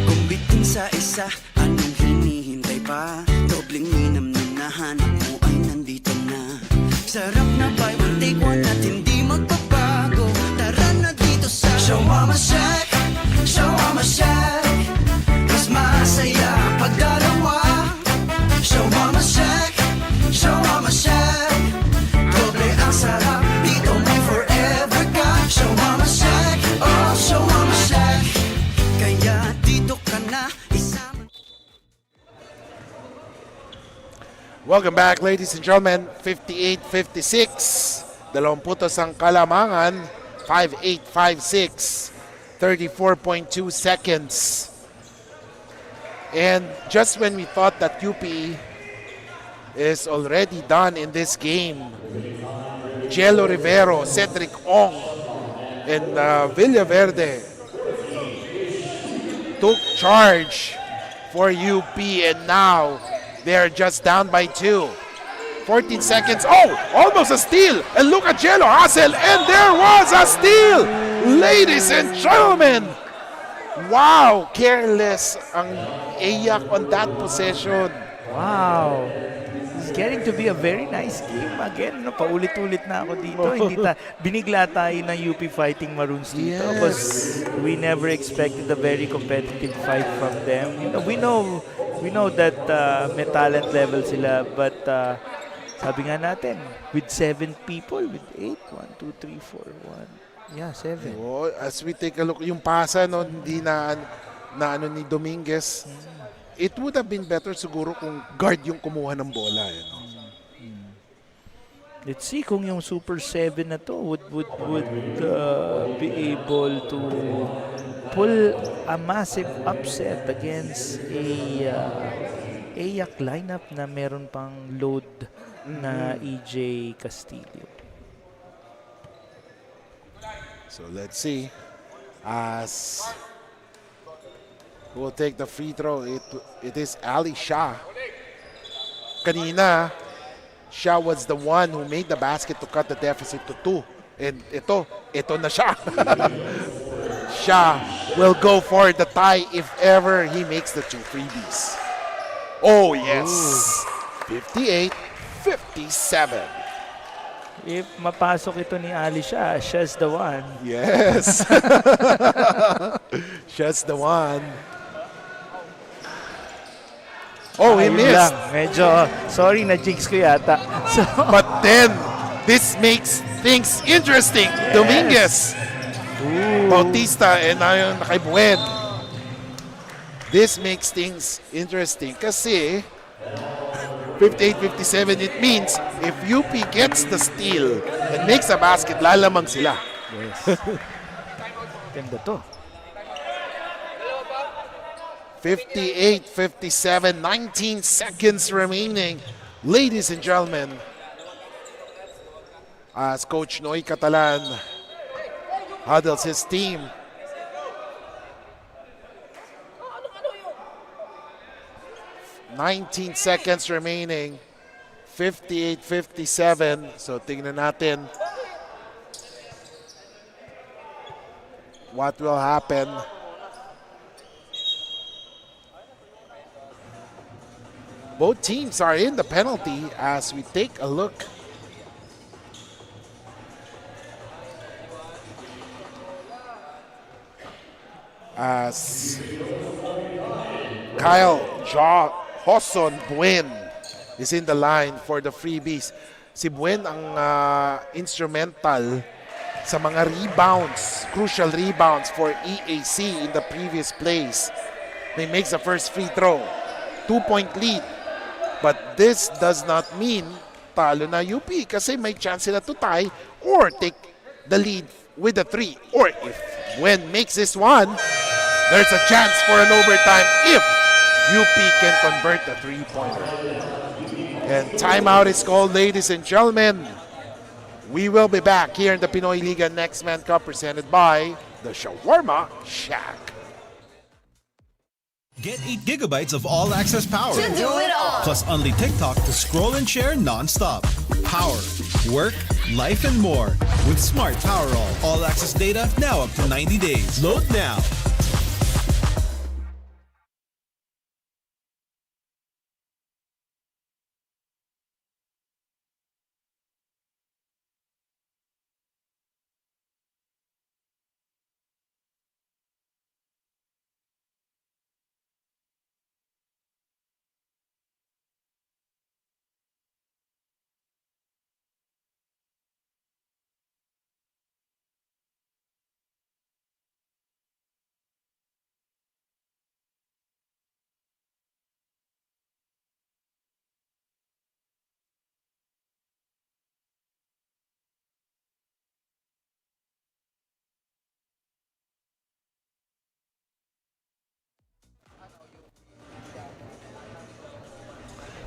Kung bitin sa isa, anong hinihintay pa? Dobleng minam na nahanap mo ay nandito na. Sarap na buy one take one at hindi magbabago. Tara na dito sa Shawarma Shack. Shawarma Shack, mas masaya pag dalawa. Shawarma Shack. Shawarma Shack, doble ang sarap. Dito may forever ka. Shawarma Shack, oh Shawarma Shack. Kaya dito ka na isama. Welcome back, ladies and gentlemen. 58-56. 20 ang kalamangan. 5-8, 5-6. 34.2 seconds. And just when we thought that UP is already done in this game, Jello Rivero, Cedric Ong, and Villaverde took charge for UP, and now they're just down by 2. 14 seconds. Oh, almost a steal. And look at Jello hustle, and there was a steal. Ladies and gentlemen, wow, careless ang Ayak on that possession. Wow. It's getting to be a very nice game. Again, paulit-ulit na ako dito. Hindi binigla tayo ng UP Fighting Maroons dito. Yes. Because we never expected a very competitive fight from them. We know that may talent level sila, but sabi nga natin, with 7 people, with 8, 1, 2, 3, 4, 1. Yeah, 7. Oh, as we take a look, yung pasa, no, hindi na ano ni Dominguez. It would have been better siguro kung guard yung kumuha ng bola. Let's see kung yung Super 7 na to would be able to pull a massive upset against a Ayak lineup na meron pang load na EJ Castillo. So let's see. As who will take the free throw? It is Ali Shah. Kanina, Shah was the one who made the basket to cut the deficit to 2. And ito na siya. Shah will go for the tie if ever he makes the 2 freebies. Oh yes. 58-57. If mapasok ito ni Alicia, she's the one. Yes. Just the one. Oh, he Ayun missed. lang. Medyo, sorry, na-jinx ko yata. So, But then, this makes things interesting. Dominguez, Bautista, and ayon kay Buen. This makes things interesting kasi 58-57, it means if UP gets the steal and makes a basket, lalamang sila. yes. Ganda to. 58-57, 19 seconds remaining. Ladies and gentlemen, as Coach Noy Catalan huddles his team. "19 seconds remaining, 58-57. So tingnan natin what will happen. Both teams are in the penalty as we take a look. As Kyle Hoson Buen is in the line for the freebies. Si Buen ang instrumental sa mga rebounds, crucial rebounds for EAC in the previous plays. He makes the first free throw. 2-point lead. But this does not mean talo na UP kasi may chance sila to tie or take the lead with the 3. Or if Buen makes this one, there's a chance for an overtime if UP can convert the 3-pointer. And timeout is called, ladies and gentlemen. We will be back here in the Pinoyliga Next Man Cup presented by the Shawarma Shack. Get 8 gigabytes of all-access power. Plus only TikTok to scroll and share non-stop. Power, work, life, and more. With Smart Power all-access data now up to 90 days. Load now.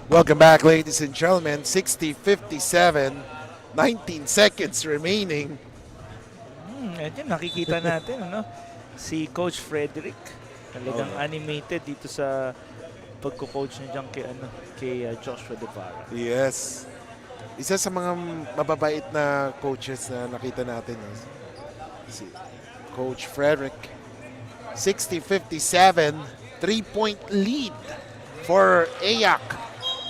Welcome back, ladies and gentlemen. 60-57, 19 seconds remaining. Ito, nakikita natin, ano? Si Coach Frederick. Talagang animated dito sa pagko-coach niya dyan kay Joshua Devara. Yes. Isa sa mga mababait na coaches na nakita natin. Si Coach Frederick. 60-57, 3-point lead for AYAC.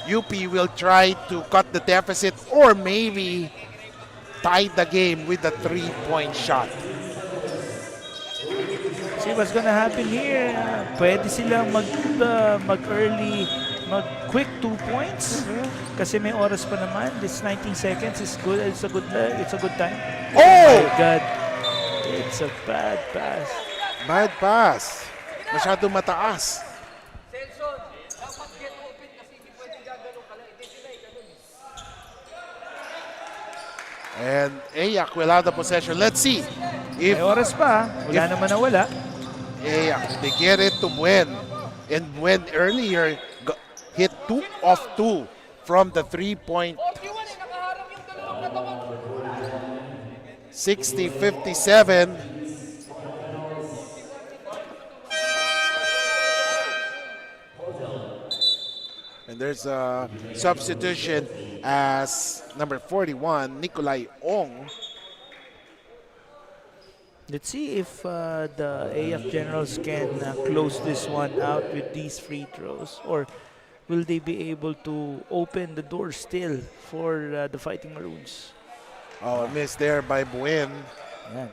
UP will try to cut the deficit or maybe tie the game with a 3-point shot. See what's gonna happen here. Pwede silang mag-early, mag-quick 2 points. Kasi may oras pa naman. This 19 seconds is good. It's a good time. Oh! My God. It's a bad pass. Bad pass. Masyadong mataas. And AYAC will have the possession. Let's see if May oras pa. Wala if- naman nawala. AYAC, they get it to Buen. And Buen earlier hit 2 of 2 from the 3-point. 60-57. And there's a substitution as number 41, Nikolai Ong. Let's see if the AF Generals can close this one out with these free throws, or will they be able to open the door still for the Fighting Maroons? Oh, a miss there by Buen. Yan.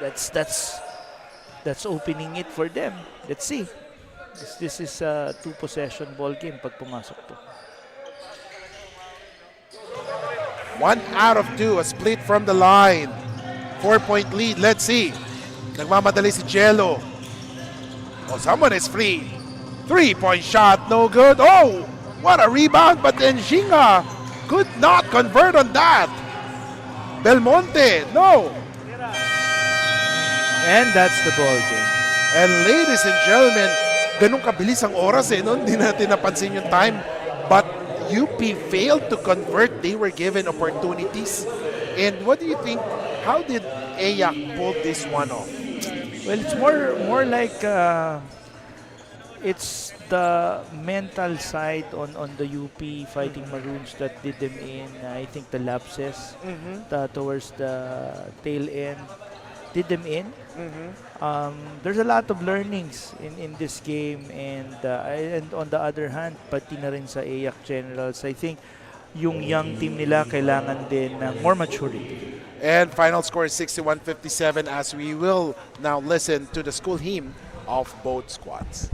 That's opening it for them. Let's see. This is a two-possession ball game pag pumasok to. 1 out of 2, a split from the line. 4-point lead. Let's see. Nagmamadali si Jello. Oh, someone is free. 3-point shot, no good. Oh, what a rebound, but then Shinga could not convert on that. Belmonte, no. And that's the ball game. And ladies and gentlemen, ganun kabilis ang oras noon. Hindi natin napansin yung time. But UP failed to convert. They were given opportunities. And what do you think? How did EYAC pull this one off? Well, it's more like it's the mental side on the UP fighting Maroons that did them in. I think the lapses towards the tail end did them in. There's a lot of learnings in this game, and on the other hand, pati na rin sa EYAC Generals, I think yung young team nila kailangan din ng more maturity. And final score is 61-57 as we will now listen to the school hymn of both squads.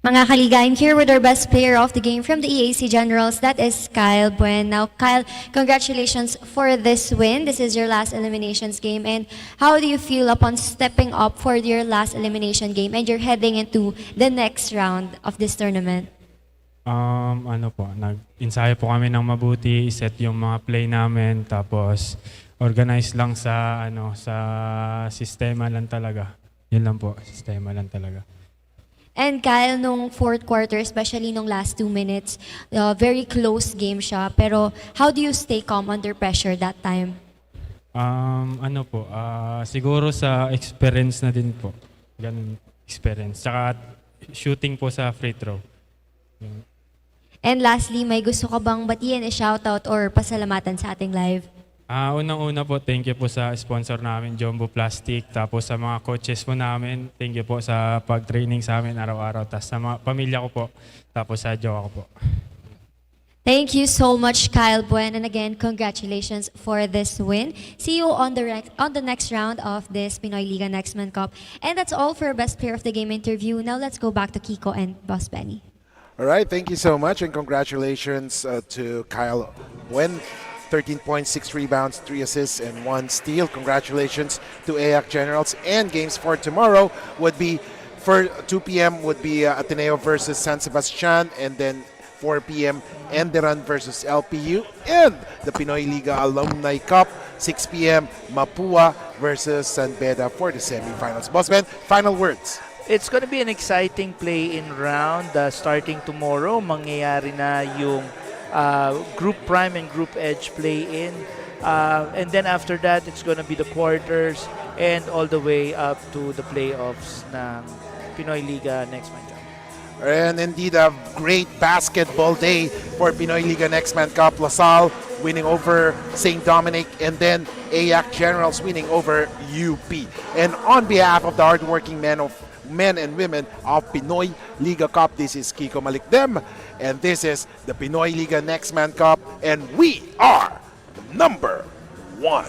Mga kaliga, I'm here with our best player of the game from the EAC Generals. That is Kyle Buen. Now, Kyle, congratulations for this win. This is your last eliminations game. And how do you feel upon stepping up for your last elimination game and you're heading into the next round of this tournament? Ano po, nag-ensayo po kami ng mabuti, set yung mga play namin, tapos organize lang sa sistema lang talaga. Yun lang po, sistema lang talaga. And Kyle, nung fourth quarter, especially nung last 2 minutes, very close game siya. Pero how do you stay calm under pressure that time? Siguro sa experience na din po. Ganun, experience. Tsaka shooting po sa free throw. Yun. And lastly, may gusto ka bang batiin, shoutout or pasalamatan sa ating live? Unang-una po, thank you po sa sponsor namin, Jumbo Plastic. Tapos sa mga coaches po namin, thank you po sa pag-training sa amin araw-araw. Tapos sa mga pamilya ko po, tapos sa jowa ko po. Thank you so much, Kyle Buen. And again, congratulations for this win. See you on the next round of this Pinoyliga Next Man Cup. And that's all for Best Player of the Game interview. Now let's go back to Kiko and Boss Benny. All right, thank you so much, and congratulations to Kyle Buen. 13 points, 6 rebounds, 3 assists, and 1 steal. Congratulations to AAC Generals. And games for tomorrow would be, for 2 p.m. would be Ateneo versus San Sebastian, and then 4 p.m. ENDERUN versus LPU, and the Pinoyliga Alumni Cup, 6 p.m. Mapua versus San Beda for the semifinals. Boss Ben, final words. It's going to be an exciting play-in round starting tomorrow. Mangyayari na yung Group Prime and Group Edge play-in. And then after that, it's going to be the quarters and all the way up to the playoffs ng Pinoyliga Next Man Cup. And indeed, a great basketball day for Pinoyliga Next Man Cup. LaSalle winning over St. Dominic, and then AAC Generals winning over UP. And on behalf of the hardworking men and women of Pinoy Liga Cup, this is Kiko Malikdem, and this is the Pinoy Liga Next Man Cup, and we are number 1.